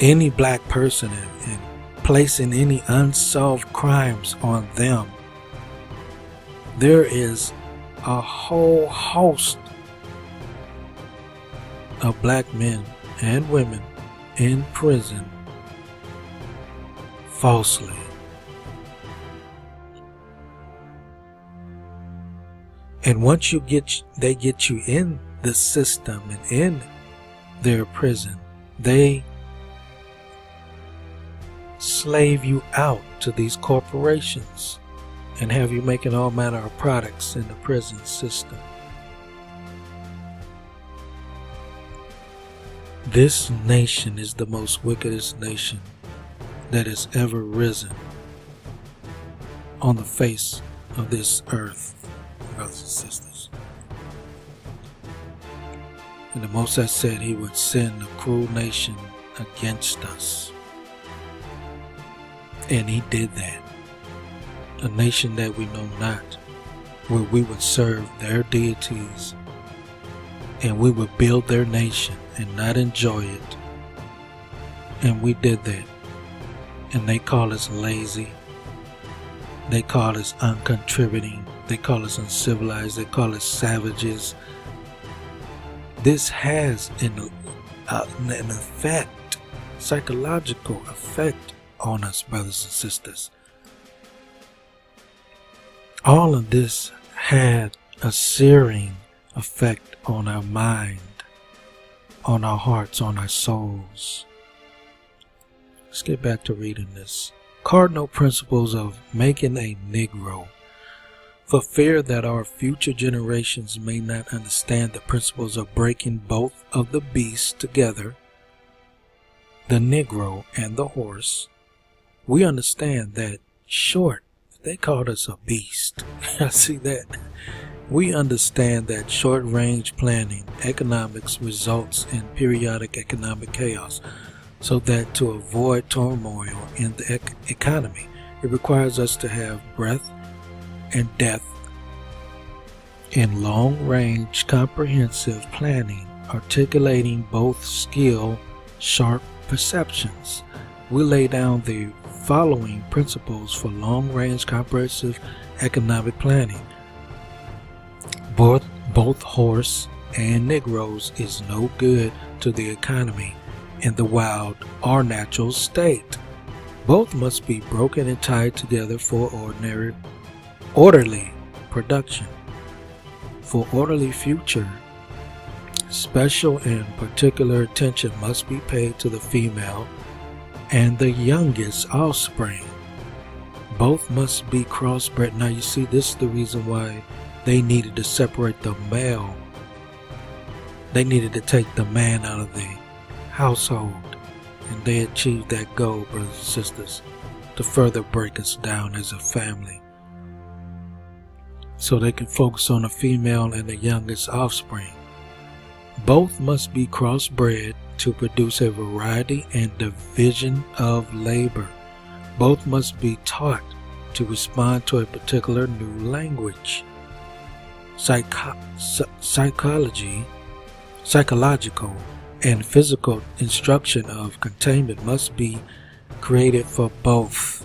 any black person and placing any unsolved crimes on them. There is a whole host of black men and women in prison falsely. And once they get you in the system and in their prison, they slave you out to these corporations and have you making all manner of products in the prison system. This nation is the most wickedest nation that has ever risen on the face of this earth, brothers and sisters. And the Most High said he would send a cruel nation against us. And he did that. A nation that we know not, where we would serve their deities and we would build their nation and not enjoy it. And we did that. And they call us lazy. They call us uncontributing. They call us uncivilized. They call us savages. This has an effect, psychological effect on us, brothers and sisters. All of this had a searing effect on our mind, on our hearts, on our souls. Let's get back to reading this. Cardinal principles of making a Negro. For fear that our future generations may not understand the principles of breaking both of the beasts together, the Negro and the horse, we understand that short, they called us a beast. I see that. We understand that short-range planning economics results in periodic economic chaos, so that to avoid turmoil in the economy, it requires us to have breadth and depth in long-range comprehensive planning, articulating both skill, sharp perceptions. We lay down the following principles for long-range comprehensive economic planning. Both horse and Negroes is no good to the economy in the wild or natural state. Both must be broken and tied together for orderly production. For orderly future, special and particular attention must be paid to the female and the youngest offspring. Both must be crossbred. Now you see, this is the reason why they needed to separate the male. They needed to take the man out of the household, and they achieved that goal, brothers and sisters, to further break us down as a family, so they can focus on the female and the youngest offspring. Both must be crossbred to produce a variety and division of labor. Both must be taught to respond to a particular new language. Psychological and physical instruction of containment must be created for both.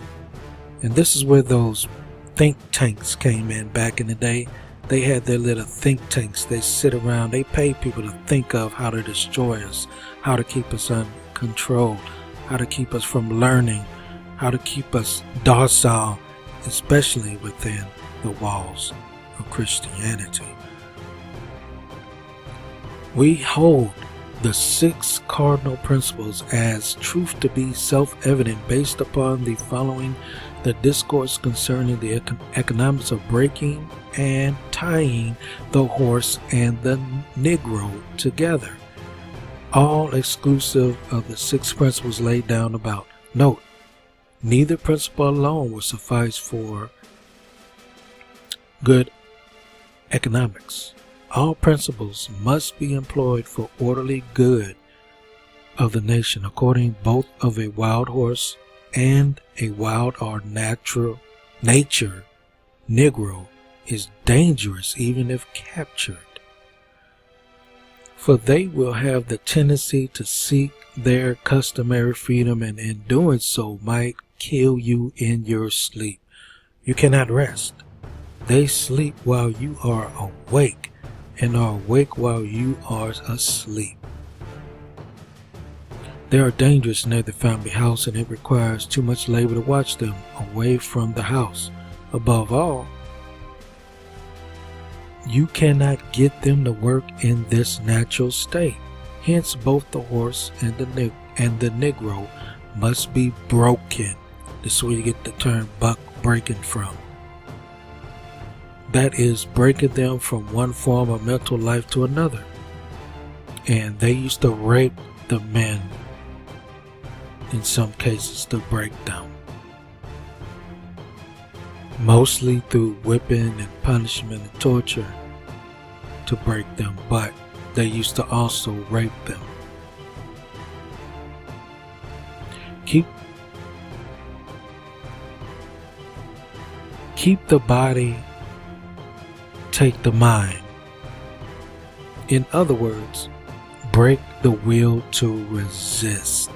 And this is where those think tanks came in back in the day. They had their little think tanks. They sit around, they pay people to think of how to destroy us, how to keep us under control, how to keep us from learning, how to keep us docile, especially within the walls of Christianity. We hold the 6 cardinal principles as truth to be self-evident based upon the following: the discourse concerning the economics of breaking and tying the horse and the Negro together, all exclusive of the 6 principles laid down about. Note, neither principle alone will suffice for good economics. All principles must be employed for orderly good of the nation, according both of a wild horse and a wild or nature Negro is dangerous even if captured, for they will have the tendency to seek their customary freedom, and in doing so might kill you in your sleep. You cannot rest. They sleep while you are awake, and are awake while you are asleep. They are dangerous near the family house, and it requires too much labor to watch them away from the house. Above all, you cannot get them to work in this natural state. Hence, both the horse and the Negro must be broken. This is where you get the term buck breaking from. That is, breaking them from one form of mental life to another. And they used to rape the men in some cases to break them. Mostly through whipping and punishment and torture to break them, but they used to also rape them. Keep the body, take the mind. In other words, break the will to resist.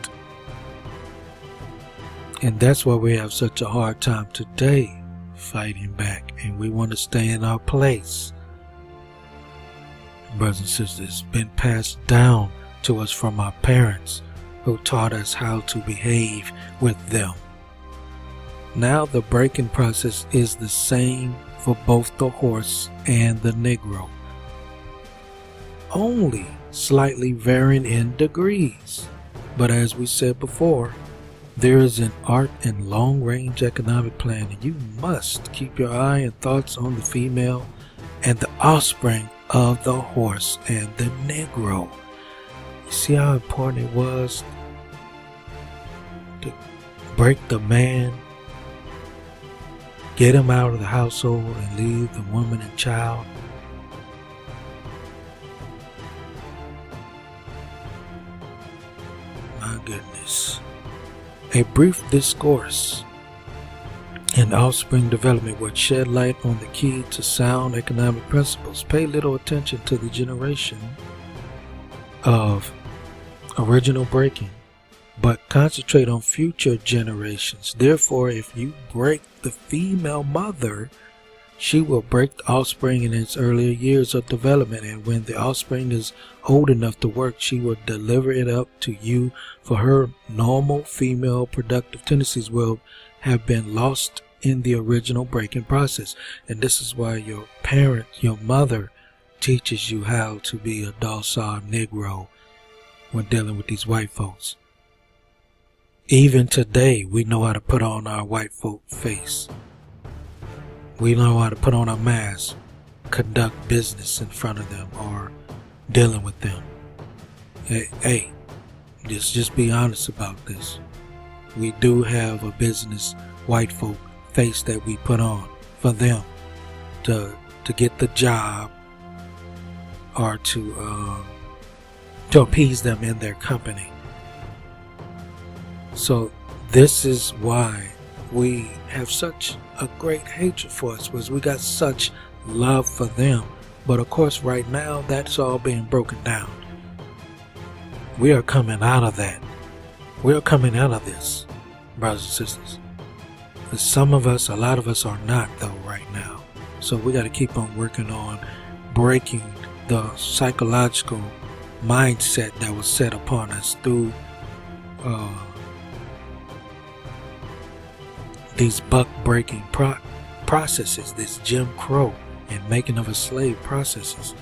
And that's why we have such a hard time today fighting back, and we want to stay in our place. Brothers and sisters, it's been passed down to us from our parents who taught us how to behave with them. Now the breaking process is the same for both the horse and the Negro, only slightly varying in degrees. But as we said before, there is an art in long-range economic planning. You must keep your eye and thoughts on the female and the offspring of the horse and the Negro. You see how important it was to break the man, get him out of the household, and leave the woman and child. My goodness. A brief discourse in offspring development would shed light on the key to sound economic principles. Pay little attention to the generation of original breaking, but concentrate on future generations. Therefore, if you break the female mother, she will break the offspring in its earlier years of development, and when the offspring is old enough to work, she will deliver it up to you, for her normal female productive tendencies will have been lost in the original breaking process. And this is why your parent, your mother, teaches you how to be a docile Negro when dealing with these white folks. Even today, we know how to put on our white folk face. We know how to put on a mask, conduct business in front of them, or dealing with them. Hey, just be honest about this. We do have a business white folk face that we put on for them to get the job, or to appease them in their company. So this is why we have such a great hatred for us, was we got such love for them. But of course right now that's all being broken down. We are coming out of that. We are coming out of this, brothers and sisters. For some of us, a lot of us are not though right now. So we got to keep on working on breaking the psychological mindset that was set upon us through these buck-breaking processes, this Jim Crow and making of a slave processes.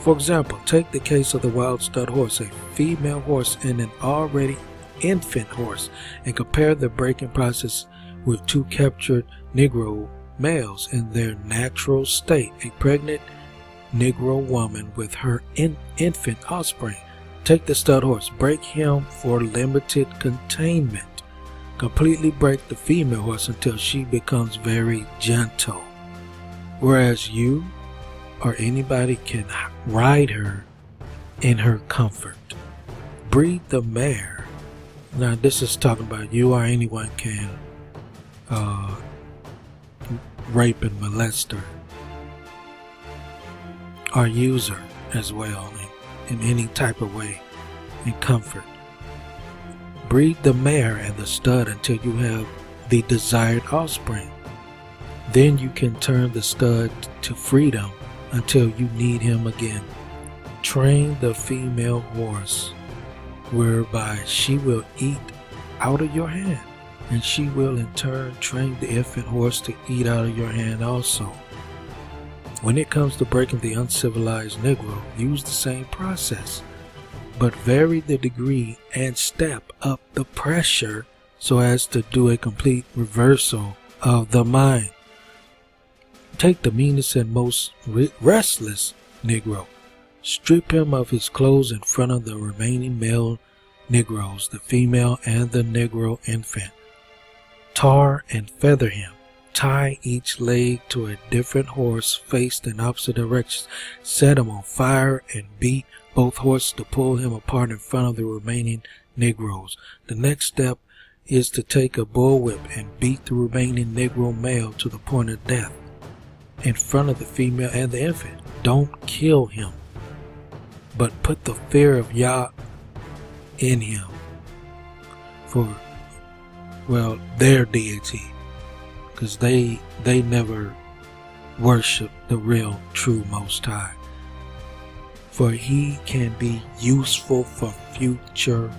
For example, take the case of the wild stud horse, a female horse and an already infant horse, and compare the breaking process with two captured Negro males in their natural state, a pregnant Negro woman with her infant offspring. Take the stud horse, break him for limited containment. Completely break the female horse until she becomes very gentle, whereas you or anybody can ride her in her comfort. Breed the mare. Now this is talking about you or anyone can rape and molest her, or use her as well in any type of way in comfort. Breed the mare and the stud until you have the desired offspring. Then you can turn the stud to freedom until you need him again. Train the female horse whereby she will eat out of your hand, and she will in turn train the infant horse to eat out of your hand also. When it comes to breaking the uncivilized Negro, use the same process, but vary the degree and step up the pressure so as to do a complete reversal of the mind. Take the meanest and most restless Negro, strip him of his clothes in front of the remaining male Negroes, the female and the Negro infant. Tar and feather him. Tie each leg to a different horse faced in opposite directions. Set him on fire and beat both horses to pull him apart in front of the remaining Negroes. The next step is to take a bullwhip and beat the remaining Negro male to the point of death in front of the female and the infant. Don't kill him, but put the fear of Yah in him for, well, their deity, because they never worship the real, true Most High. For he can be useful for future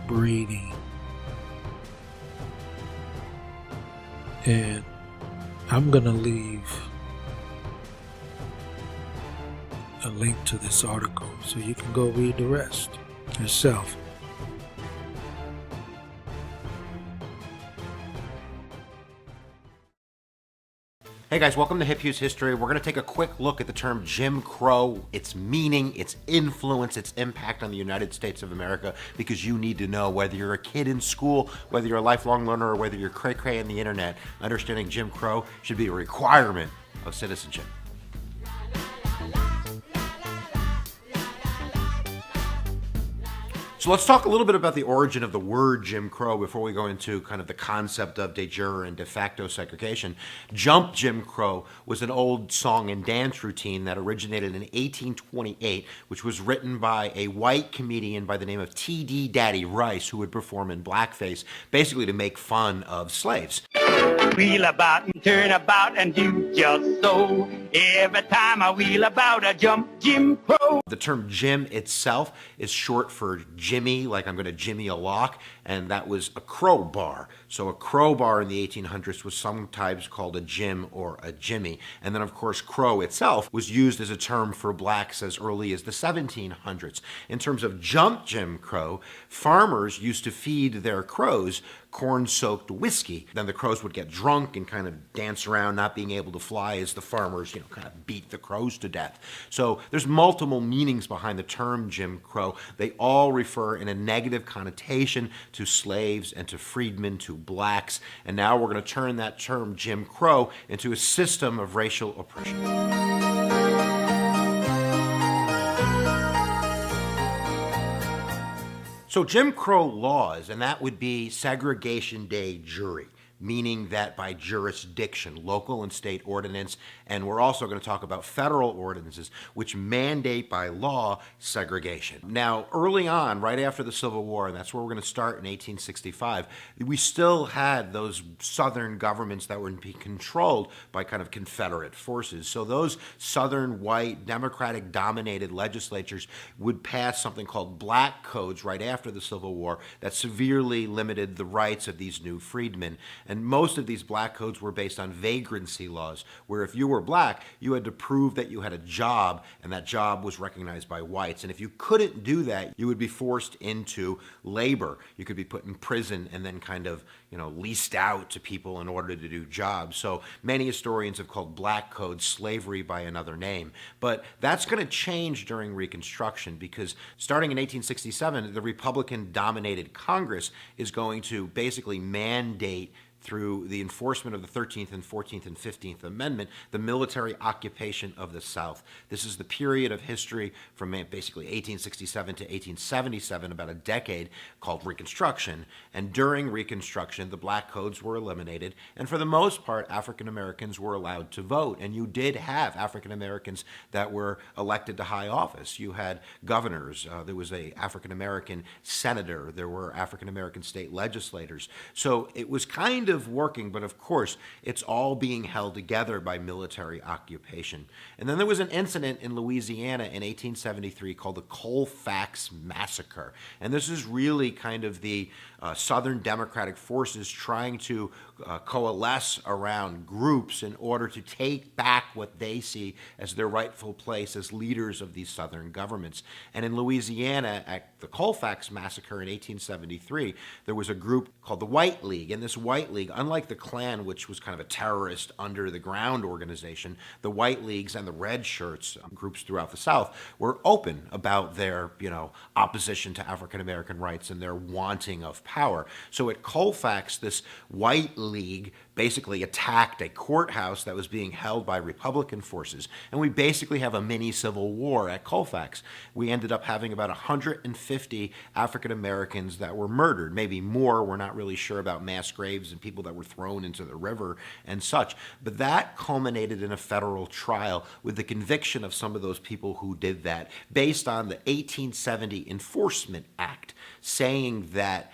breeding. And I'm going to leave a link to this article so you can go read the rest yourself. Hey guys, welcome to Hip Hughes History. We're going to take a quick look at the term Jim Crow, its meaning, its influence, its impact on the United States of America, because you need to know, whether you're a kid in school, whether you're a lifelong learner, or whether you're cray-cray on the internet, understanding Jim Crow should be a requirement of citizenship. So let's talk a little bit about the origin of the word Jim Crow before we go into kind of the concept of de jure and de facto segregation. Jump Jim Crow was an old song and dance routine that originated in 1828, which was written by a white comedian by the name of T.D. Daddy Rice, who would perform in blackface, basically to make fun of slaves. Wheel about and turn about and do just so. Every time I wheel about, I jump Jim Crow. The term Jim itself is short for Jimmy, like I'm going to Jimmy a lock, and that was a crowbar. So a crowbar in the 1800s was sometimes called a Jim or a Jimmy. And then, of course, crow itself was used as a term for blacks as early as the 1700s. In terms of jump Jim Crow, farmers used to feed their crows corn-soaked whiskey. Then the crows would get drunk and kind of dance around, not being able to fly as the farmers, kind of beat the crows to death. So there's multiple meanings behind the term Jim Crow. They all refer in a negative connotation to slaves and to freedmen, to blacks. And now we're going to turn that term Jim Crow into a system of racial oppression. So Jim Crow laws, and that would be segregation de jure, meaning that by jurisdiction, local and state ordinance, and we're also going to talk about federal ordinances, which mandate by law segregation. Now, early on, right after the Civil War, and that's where we're going to start in 1865, we still had those southern governments that were being controlled by kind of Confederate forces. So those southern, white, Democratic-dominated legislatures would pass something called black codes right after the Civil War that severely limited the rights of these new freedmen. And most of these black codes were based on vagrancy laws, where if you were black, you had to prove that you had a job, and that job was recognized by whites. And if you couldn't do that, you would be forced into labor. You could be put in prison and then kind of, leased out to people in order to do jobs. So many historians have called black codes slavery by another name. But that's going to change during Reconstruction, because starting in 1867, the Republican-dominated Congress is going to basically mandate, through the enforcement of the 13th and 14th and 15th Amendment, the military occupation of the South. This is the period of history from basically 1867 to 1877, about a decade, called Reconstruction. And during Reconstruction, the black codes were eliminated, and for the most part, African Americans were allowed to vote. And you did have African Americans that were elected to high office. You had governors, there was an African American senator, there were African American state legislators. So it was kind of working, but of course, it's all being held together by military occupation. And then there was an incident in Louisiana in 1873 called the Colfax Massacre. And this is really kind of the Southern Democratic forces trying to coalesce around groups in order to take back what they see as their rightful place as leaders of these Southern governments. And in Louisiana, at the Colfax Massacre in 1873, there was a group called the White League, and this White League League, unlike the Klan, which was kind of a terrorist under the ground organization, the White Leagues and the Red Shirts, groups throughout the South, were open about their, opposition to African American rights and their wanting of power. So at Colfax, this White League basically attacked a courthouse that was being held by Republican forces, and we basically have a mini civil war at Colfax. We ended up having about 150 African Americans that were murdered, maybe more. We're not really sure about mass graves and people that were thrown into the river and such, but that culminated in a federal trial with the conviction of some of those people who did that based on the 1870 Enforcement Act, saying that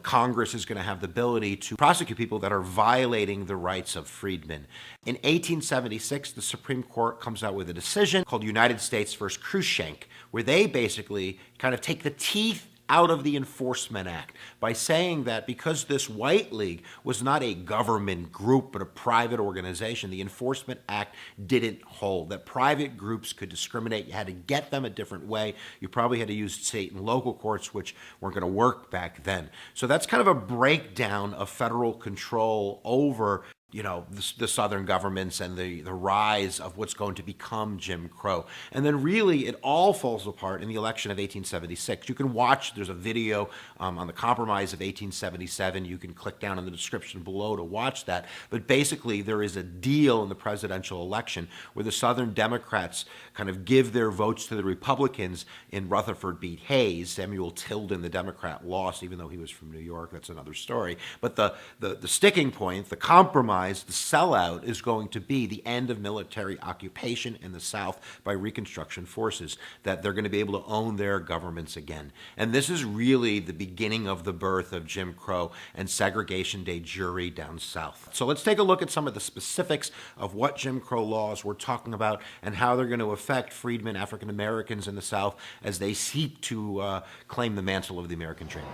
Congress is going to have the ability to prosecute people that are violating the rights of freedmen. In 1876, the Supreme Court comes out with a decision called United States v. Cruikshank, where they basically kind of take the teeth out of the Enforcement Act by saying that because this White League was not a government group but a private organization, the Enforcement Act didn't hold, that private groups could discriminate. You had to get them a different way. You probably had to use state and local courts, which weren't going to work back then. So that's kind of a breakdown of federal control over the Southern governments and the rise of what's going to become Jim Crow. And then really it all falls apart in the election of 1876. You can watch, there's a video on the Compromise of 1877. You can click down in the description below to watch that. But basically there is a deal in the presidential election where the Southern Democrats kind of give their votes to the Republicans in Rutherford beat Hayes. Samuel Tilden, the Democrat, lost, even though he was from New York. That's another story. But the sticking point, the compromise, the sellout, is going to be the end of military occupation in the South by Reconstruction forces, that they're going to be able to own their governments again. And this is really the beginning of the birth of Jim Crow and segregation de jure down South. So let's take a look at some of the specifics of what Jim Crow laws we're talking about and how they're going to affect freedmen, African Americans in the South as they seek to claim the mantle of the American dream.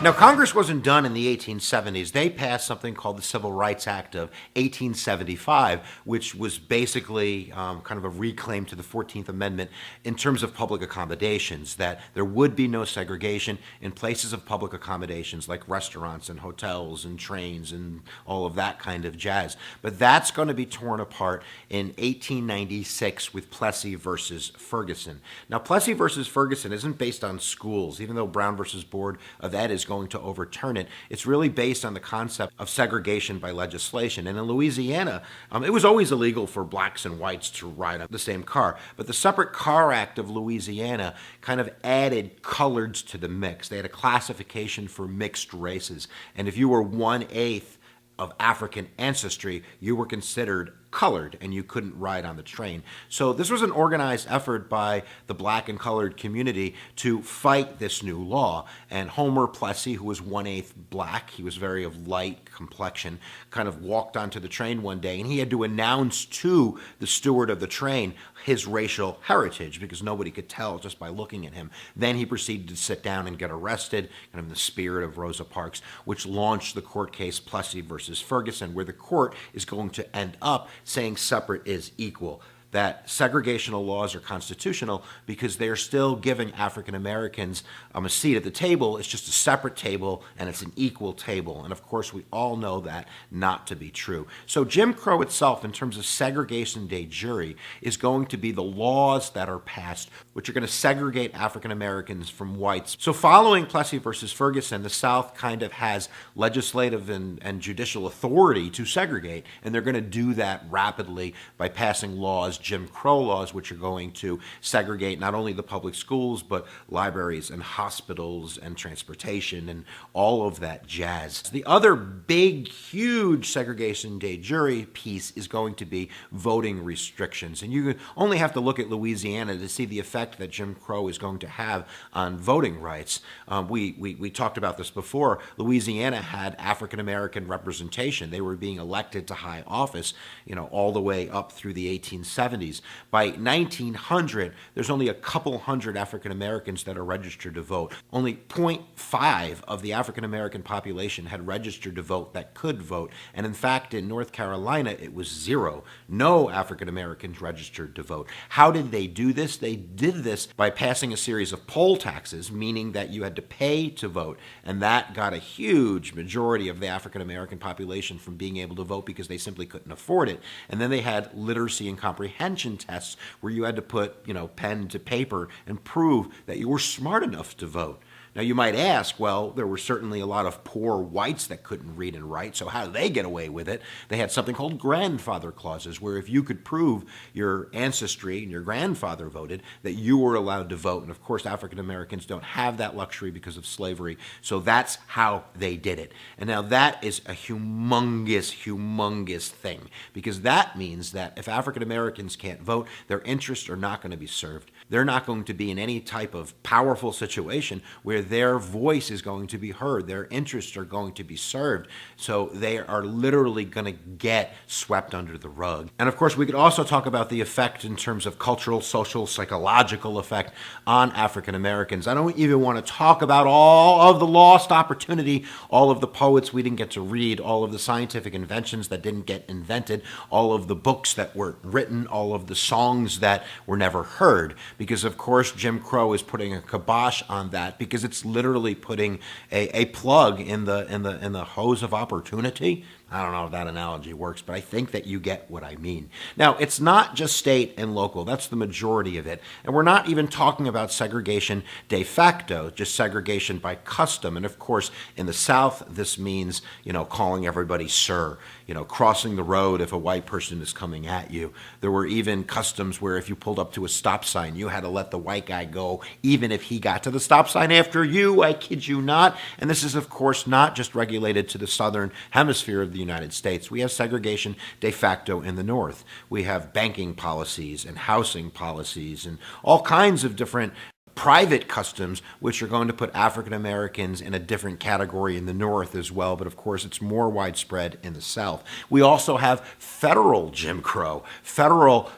Now, Congress wasn't done in the 1870s. They passed something called the Civil Rights Act of 1875, which was basically kind of a reclaim to the 14th Amendment in terms of public accommodations, that there would be no segregation in places of public accommodations like restaurants and hotels and trains and all of that kind of jazz. But that's going to be torn apart in 1896 with Plessy versus Ferguson. Now, Plessy versus Ferguson isn't based on schools, even though Brown versus Board of Ed is going to overturn it. It's really based on the concept of segregation by legislation. And in Louisiana, it was always illegal for blacks and whites to ride on the same car. But the Separate Car Act of Louisiana kind of added coloreds to the mix. They had a classification for mixed races. And if you were 1/8 of African ancestry, you were considered colored and you couldn't ride on the train. So this was an organized effort by the black and colored community to fight this new law. And Homer Plessy, who was 1/8 black, he was very of light complexion, kind of walked onto the train one day and he had to announce to the steward of the train his racial heritage because nobody could tell just by looking at him. Then he proceeded to sit down and get arrested, kind of in the spirit of Rosa Parks, which launched the court case Plessy versus Ferguson, where the court is going to end up saying separate is equal, that segregational laws are constitutional because they're still giving African Americans a seat at the table. It's just a separate table and it's an equal table. And of course, we all know that not to be true. So Jim Crow itself, in terms of segregation de jure, is going to be the laws that are passed, which are going to segregate African Americans from whites. So following Plessy versus Ferguson, the South kind of has legislative and judicial authority to segregate, and they're going to do that rapidly by passing laws, Jim Crow laws, which are going to segregate not only the public schools, but libraries and hospitals and transportation and all of that jazz. The other big, huge segregation de jure piece is going to be voting restrictions. And you only have to look at Louisiana to see the effect that Jim Crow is going to have on voting rights. We talked about this before. Louisiana had African American representation. They were being elected to high office, all the way up through the 1870s. 70s. By 1900, there's only a couple hundred African Americans that are registered to vote. Only 0.5 of the African American population had registered to vote that could vote. And in fact, in North Carolina, it was zero. No African Americans registered to vote. How did they do this? They did this by passing a series of poll taxes, meaning that you had to pay to vote. And that got a huge majority of the African American population from being able to vote because they simply couldn't afford it. And then they had literacy and comprehension tests where you had to put, pen to paper and prove that you were smart enough to vote. Now, you might ask, well, there were certainly a lot of poor whites that couldn't read and write, so how did they get away with it? They had something called grandfather clauses, where if you could prove your ancestry and your grandfather voted, that you were allowed to vote. And of course, African Americans don't have that luxury because of slavery, so that's how they did it. And now that is a humongous, humongous thing, because that means that if African Americans can't vote, their interests are not going to be served. They're not going to be in any type of powerful situation where their voice is going to be heard. Their interests are going to be served. So they are literally going to get swept under the rug. And of course, we could also talk about the effect in terms of cultural, social, psychological effect on African Americans. I don't even want to talk about all of the lost opportunity, all of the poets we didn't get to read, all of the scientific inventions that didn't get invented, all of the books that weren't written, all of the songs that were never heard. Because of course Jim Crow is putting a kibosh on that, because it's literally putting a plug in the hose of opportunity. I don't know if that analogy works, but I think that you get what I mean. Now, it's not just state and local. That's the majority of it. And we're not even talking about segregation de facto, just segregation by custom. And of course, in the South, this means, calling everybody sir, crossing the road if a white person is coming at you. There were even customs where if you pulled up to a stop sign, you had to let the white guy go, even if he got to the stop sign after you. I kid you not. And this is, of course, not just regulated to the southern hemisphere of the United States. We have segregation de facto in the North. We have banking policies and housing policies and all kinds of different private customs, which are going to put African Americans in a different category in the North as well, but of course it's more widespread in the South. We also have federal Jim Crow, federal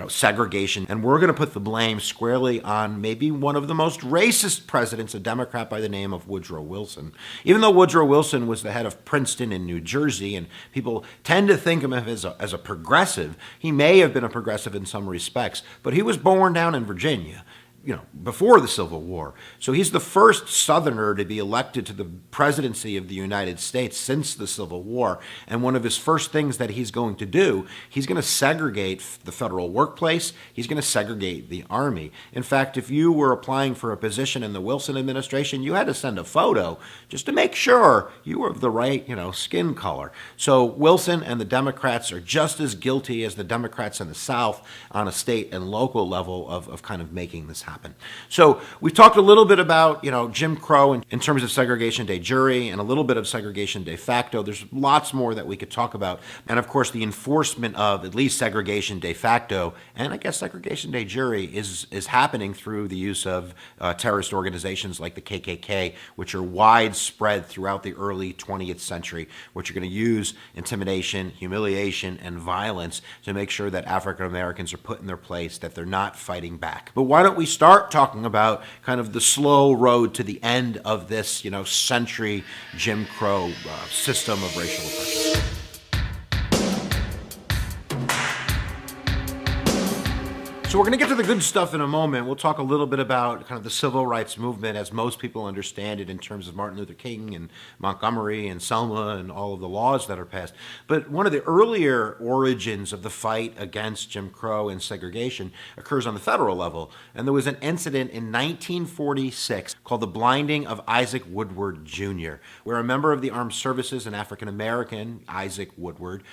segregation, and we're going to put the blame squarely on maybe one of the most racist presidents, a Democrat by the name of Woodrow Wilson. Even though Woodrow Wilson was the head of Princeton in New Jersey, and people tend to think of him as a progressive, he may have been a progressive in some respects, but he was born down in Virginia, before the Civil War. So he's the first Southerner to be elected to the presidency of the United States since the Civil War. And one of his first things that he's going to do, he's going to segregate the federal workplace. He's going to segregate the Army. In fact, if you were applying for a position in the Wilson administration, you had to send a photo just to make sure you were of the right, skin color. So Wilson and the Democrats are just as guilty as the Democrats in the South on a state and local level of kind of making this happen. So we've talked a little bit about, Jim Crow in terms of segregation de jure and a little bit of segregation de facto. There's lots more that we could talk about. And of course, the enforcement of at least segregation de facto and I guess segregation de jure is happening through the use of terrorist organizations like the KKK, which are widespread throughout the early 20th century, which are going to use intimidation, humiliation, and violence to make sure that African Americans are put in their place, that they're not fighting back. But why don't we start talking about kind of the slow road to the end of this, century Jim Crow system of racial oppression. So we're going to get to the good stuff in a moment. We'll talk a little bit about kind of the civil rights movement as most people understand it in terms of Martin Luther King and Montgomery and Selma and all of the laws that are passed. But one of the earlier origins of the fight against Jim Crow and segregation occurs on the federal level. And there was an incident in 1946 called the blinding of Isaac Woodward Jr., where a member of the armed services, an African-American, Isaac Woodward,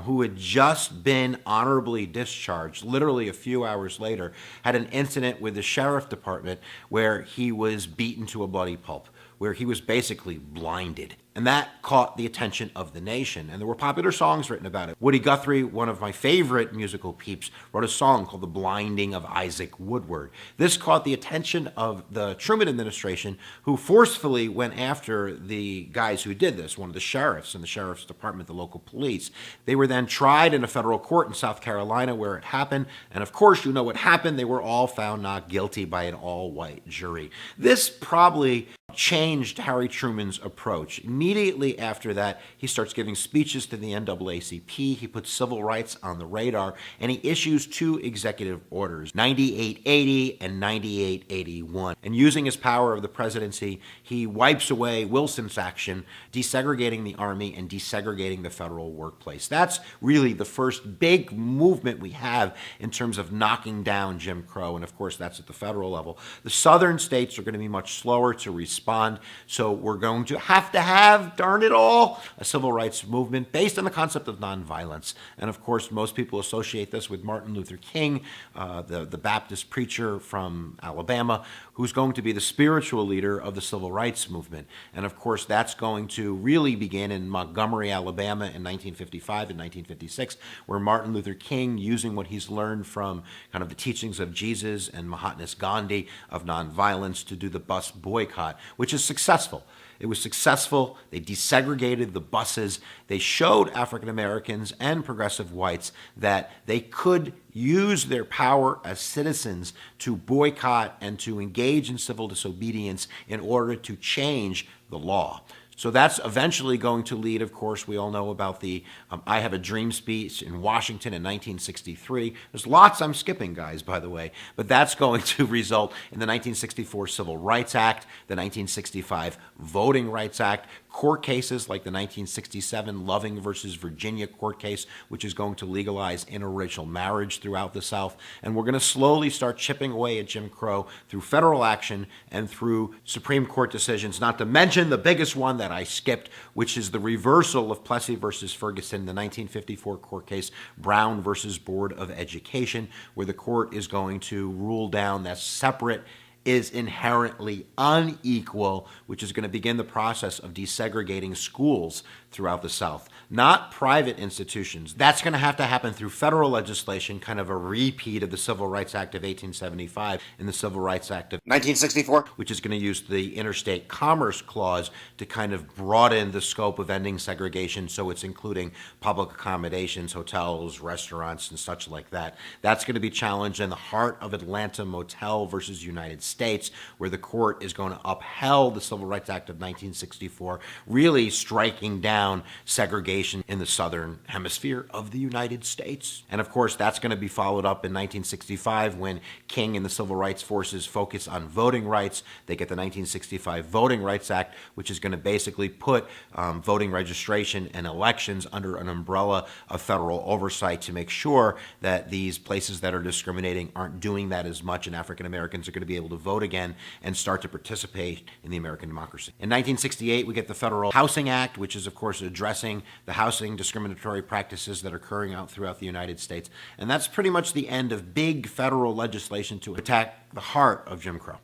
who had just been honorably discharged, literally a few hours later, had an incident with the sheriff department where he was beaten to a bloody pulp, where he was basically blinded. And that caught the attention of the nation. And there were popular songs written about it. Woody Guthrie, one of my favorite musical peeps, wrote a song called The Blinding of Isaac Woodward. This caught the attention of the Truman administration, who forcefully went after the guys who did this, one of the sheriffs in the sheriff's department, the local police. They were then tried in a federal court in South Carolina where it happened. And of course, you know what happened. They were all found not guilty by an all-white jury. This probably changed Harry Truman's approach. Immediately after that, he starts giving speeches to the NAACP. He puts civil rights on the radar, and he issues 2 executive orders, 9880 and 9881. And using his power of the presidency, he wipes away Wilson's action, desegregating the Army and desegregating the federal workplace. That's really the first big movement we have in terms of knocking down Jim Crow, and of course that's at the federal level. The southern states are going to be much slower to respond, so we're going to have, darn it all, a civil rights movement based on the concept of nonviolence. And of course, most people associate this with Martin Luther King, the Baptist preacher from Alabama, who's going to be the spiritual leader of the civil rights movement. And of course, that's going to really begin in Montgomery, Alabama in 1955 and 1956, where Martin Luther King, using what he's learned from kind of the teachings of Jesus and Mahatma Gandhi of nonviolence, to do the bus boycott, which is successful. It was successful. They desegregated the buses. They showed African Americans and progressive whites that they could use their power as citizens to boycott and to engage in civil disobedience in order to change the law. So that's eventually going to lead, of course, we all know about the I Have a Dream speech in Washington in 1963. There's lots I'm skipping, guys, by the way, but that's going to result in the 1964 Civil Rights Act, the 1965 Voting Rights Act, court cases like the 1967 Loving versus Virginia court case, which is going to legalize interracial marriage throughout the South. And we're going to slowly start chipping away at Jim Crow through federal action and through Supreme Court decisions, not to mention the biggest one that I skipped, which is the reversal of Plessy versus Ferguson, the 1954 court case, Brown versus Board of Education, where the court is going to rule down that separate is inherently unequal, which is going to begin the process of desegregating schools throughout the South, not private institutions. That's going to happen through federal legislation, kind of a repeat of the Civil Rights Act of 1875 and the Civil Rights Act of 1964, which is going to use the Interstate Commerce Clause to kind of broaden the scope of ending segregation, so it's including public accommodations, hotels, restaurants, and such like that. That's going to be challenged in the heart of Atlanta Motel versus United States, where the court is going to upheld the Civil Rights Act of 1964, really striking down segregation in the southern hemisphere of the United States. And of course, that's going to be followed up in 1965 when King and the civil rights forces focus on voting rights. They get the 1965 Voting Rights Act, which is going to basically put voting registration and elections under an umbrella of federal oversight to make sure that these places that are discriminating aren't doing that as much, and African Americans are going to be able to vote again and start to participate in the American democracy. In 1968, we get the Federal Housing Act, which is, of course, addressing the housing discriminatory practices that are occurring out throughout the United States. And that's pretty much the end of big federal legislation to attack the heart of Jim Crow.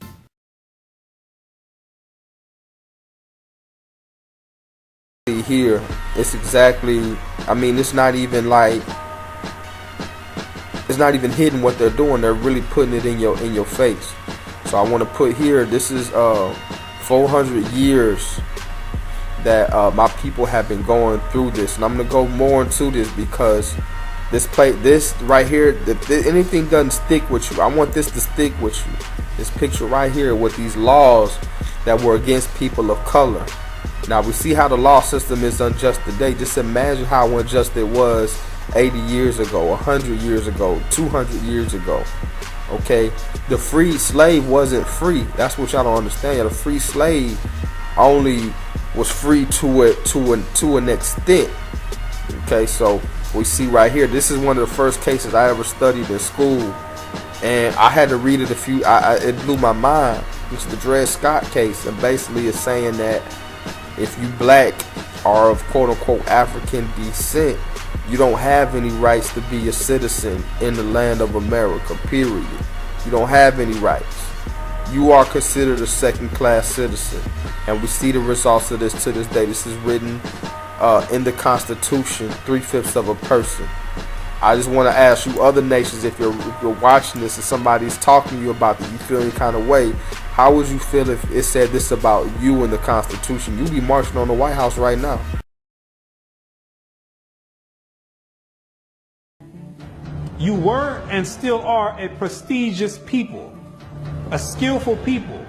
Here, it's exactly, I mean, it's not even hidden what they're doing. They're really putting it in your face. So I want to put here, this is 400 years that my people have been going through this, and I'm gonna go more into this because this right here, anything doesn't stick with you. I want this to stick with you. This picture right here with these laws that were against people of color. Now we see how the law system is unjust today. Just imagine how unjust it was 80 years ago, 100 years ago, 200 years ago. Okay, the freed slave wasn't free. That's what y'all don't understand. The free slave only was free to an extent. Okay, so we see right here, this is one of the first cases I ever studied in school, and I had to read it it blew my mind. It's the Dred Scott case, and basically it's saying that if you black or of quote-unquote African descent, you don't have any rights to be a citizen in the land of America, period. You don't have any rights. you are considered a second-class citizen. And we see the results of this to this day. This is written in the Constitution, 3/5 of a person. I just want to ask you, other nations, if you're watching this and somebody's talking to you about that, you feel any kind of way, how would you feel if it said this about you in the Constitution? You'd be marching on the White House right now. You were and still are a prestigious people, a skillful people.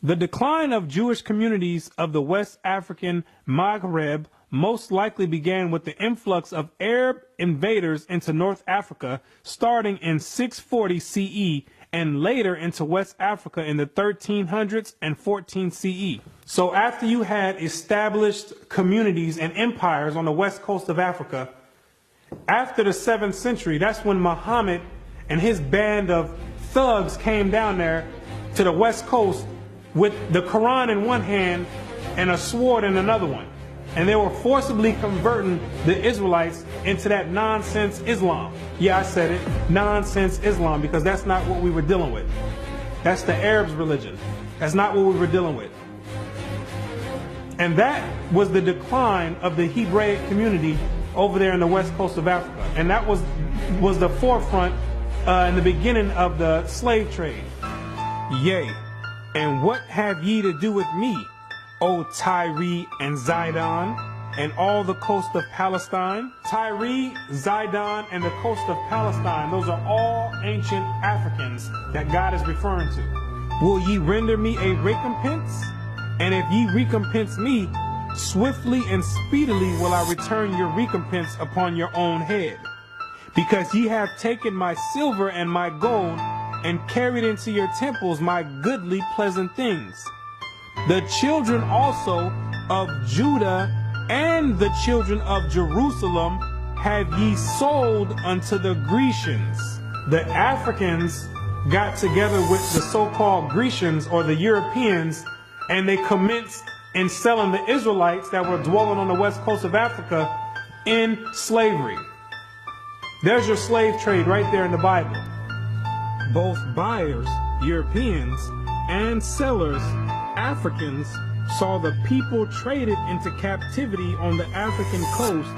The decline of Jewish communities of the West African Maghreb most likely began with the influx of Arab invaders into North Africa starting in 640 CE and later into West Africa in the 1300s and 14 CE. So after you had established communities and empires on the west coast of Africa, after the 7th century, that's when Muhammad and his band of thugs came down there to the west coast with the Quran in one hand and a sword in another one. And they were forcibly converting the Israelites into that nonsense Islam. Yeah, I said it, nonsense Islam, because that's not what we were dealing with. That's the Arabs' religion. That's not what we were dealing with. And that was the decline of the Hebraic community over there in the west coast of Africa. And that was the forefront in the beginning of the slave trade. Yea, and what have ye to do with me, O Tyre and Zidon, and all the coast of Palestine? Tyre, Zidon, and the coast of Palestine, those are all ancient Africans that God is referring to. Will ye render me a recompense? And if ye recompense me, swiftly and speedily will I return your recompense upon your own head. Because ye have taken my silver and my gold, and carried into your temples my goodly pleasant things. The children also of Judah and the children of Jerusalem have ye sold unto the Grecians. The Africans got together with the so-called Grecians or the Europeans, and they commenced in selling the Israelites that were dwelling on the west coast of Africa in slavery. There's your slave trade right there in the Bible. Both buyers, Europeans, and sellers, Africans, saw the people traded into captivity on the African coast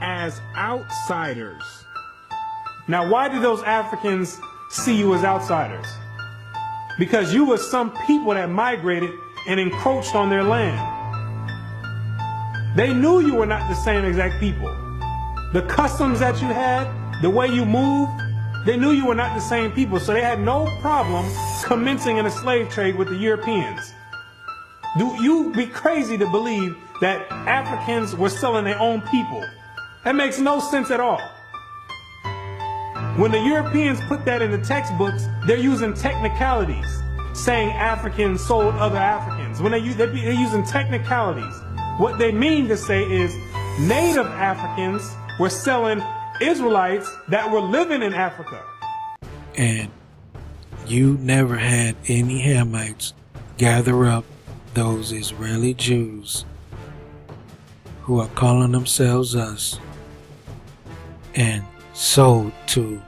as outsiders. Now, why did those Africans see you as outsiders? Because you were some people that migrated and encroached on their land. They knew you were not the same exact people. The customs that you had, the way you moved, they knew you were not the same people, so they had no problem commencing in a slave trade with the Europeans. Do you be crazy to believe that Africans were selling their own people? That makes no sense at all. When the Europeans put that in the textbooks, they're using technicalities, saying Africans sold other Africans. When they're using technicalities, what they mean to say is native Africans were selling Israelites that were living in Africa. And you never had any Hamites gather up those Israeli Jews who are calling themselves us and sold to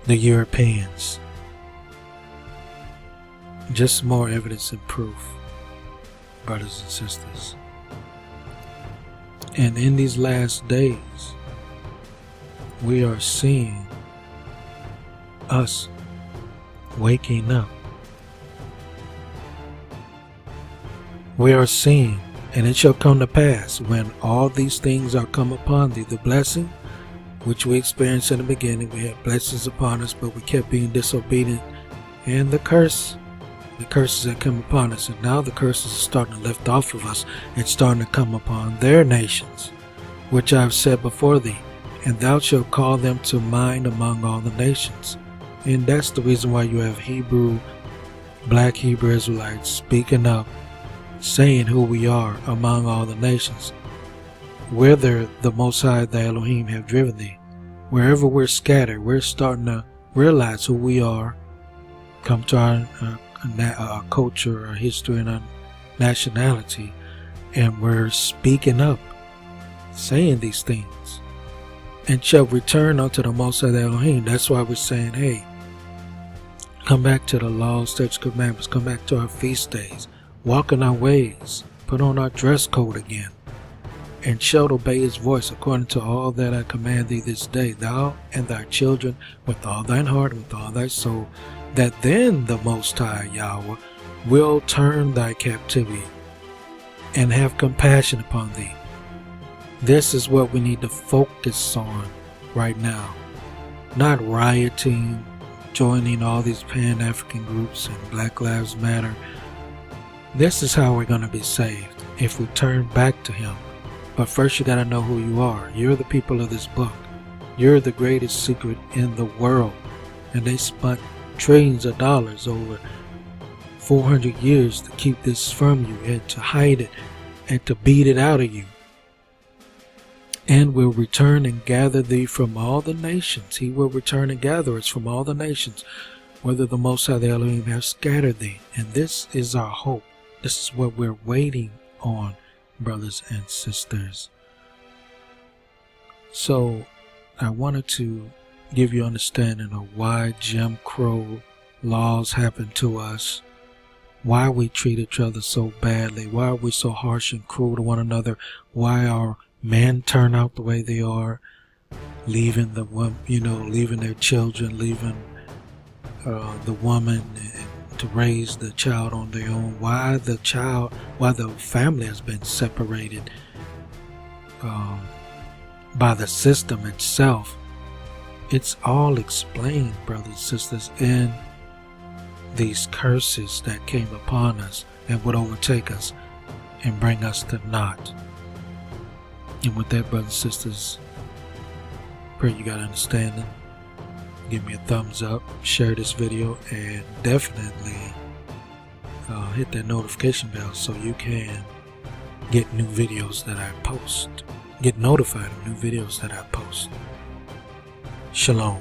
the Europeans. Just more evidence and proof, brothers and sisters. And in these last days, we are seeing us waking up. We are seeing, and it shall come to pass when all these things are come upon thee, the blessing which we experienced in the beginning, we had blessings upon us, but we kept being disobedient, and the curses that come upon us, and now the curses are starting to lift off of us and starting to come upon their nations, which I have said before thee, and thou shalt call them to mind among all the nations. And that's the reason why you have black Hebrew Israelites speaking up, saying who we are among all the nations. Whither the Most High thy Elohim have driven thee, wherever we're scattered, we're starting to realize who we are, come to our culture, our history, and our nationality, and we're speaking up, saying these things, and shall return unto the Most High thy Elohim. That's why we're saying, hey, Come back to the laws, statutes, commandments. Come back to our feast days. Walk in our ways. Put on our dress code again. And shall obey his voice according to all that I command thee this day, thou and thy children, with all thine heart and with all thy soul, that then the Most High Yahuah will turn thy captivity and have compassion upon thee. This is what we need to focus on right now. Not rioting, joining all these Pan-African groups and Black Lives Matter. This is how we're going to be saved, if we turn back to him. But first you got to know who you are. You're the people of this book. You're the greatest secret in the world. And they spent trillions of dollars over 400 years to keep this from you and to hide it and to beat it out of you. And will return and gather thee from all the nations. He will return and gather us from all the nations, whether the Most High the Elohim have scattered thee. And this is our hope. This is what we're waiting on, brothers and sisters. So I wanted to give you understanding of why Jim Crow laws happen to us, why we treat each other so badly, why are we so harsh and cruel to one another, why our men turn out the way they are, leaving leaving their children, leaving the woman to raise the child on their own, why the family has been separated by the system itself. It's all explained, brothers and sisters, in these curses that came upon us and would overtake us and bring us to naught. And with that, brothers and sisters, pray you got understanding. Give me a thumbs up, share this video, and definitely hit that notification bell so you can get new videos that I post. Get notified of new videos that I post. Shalom.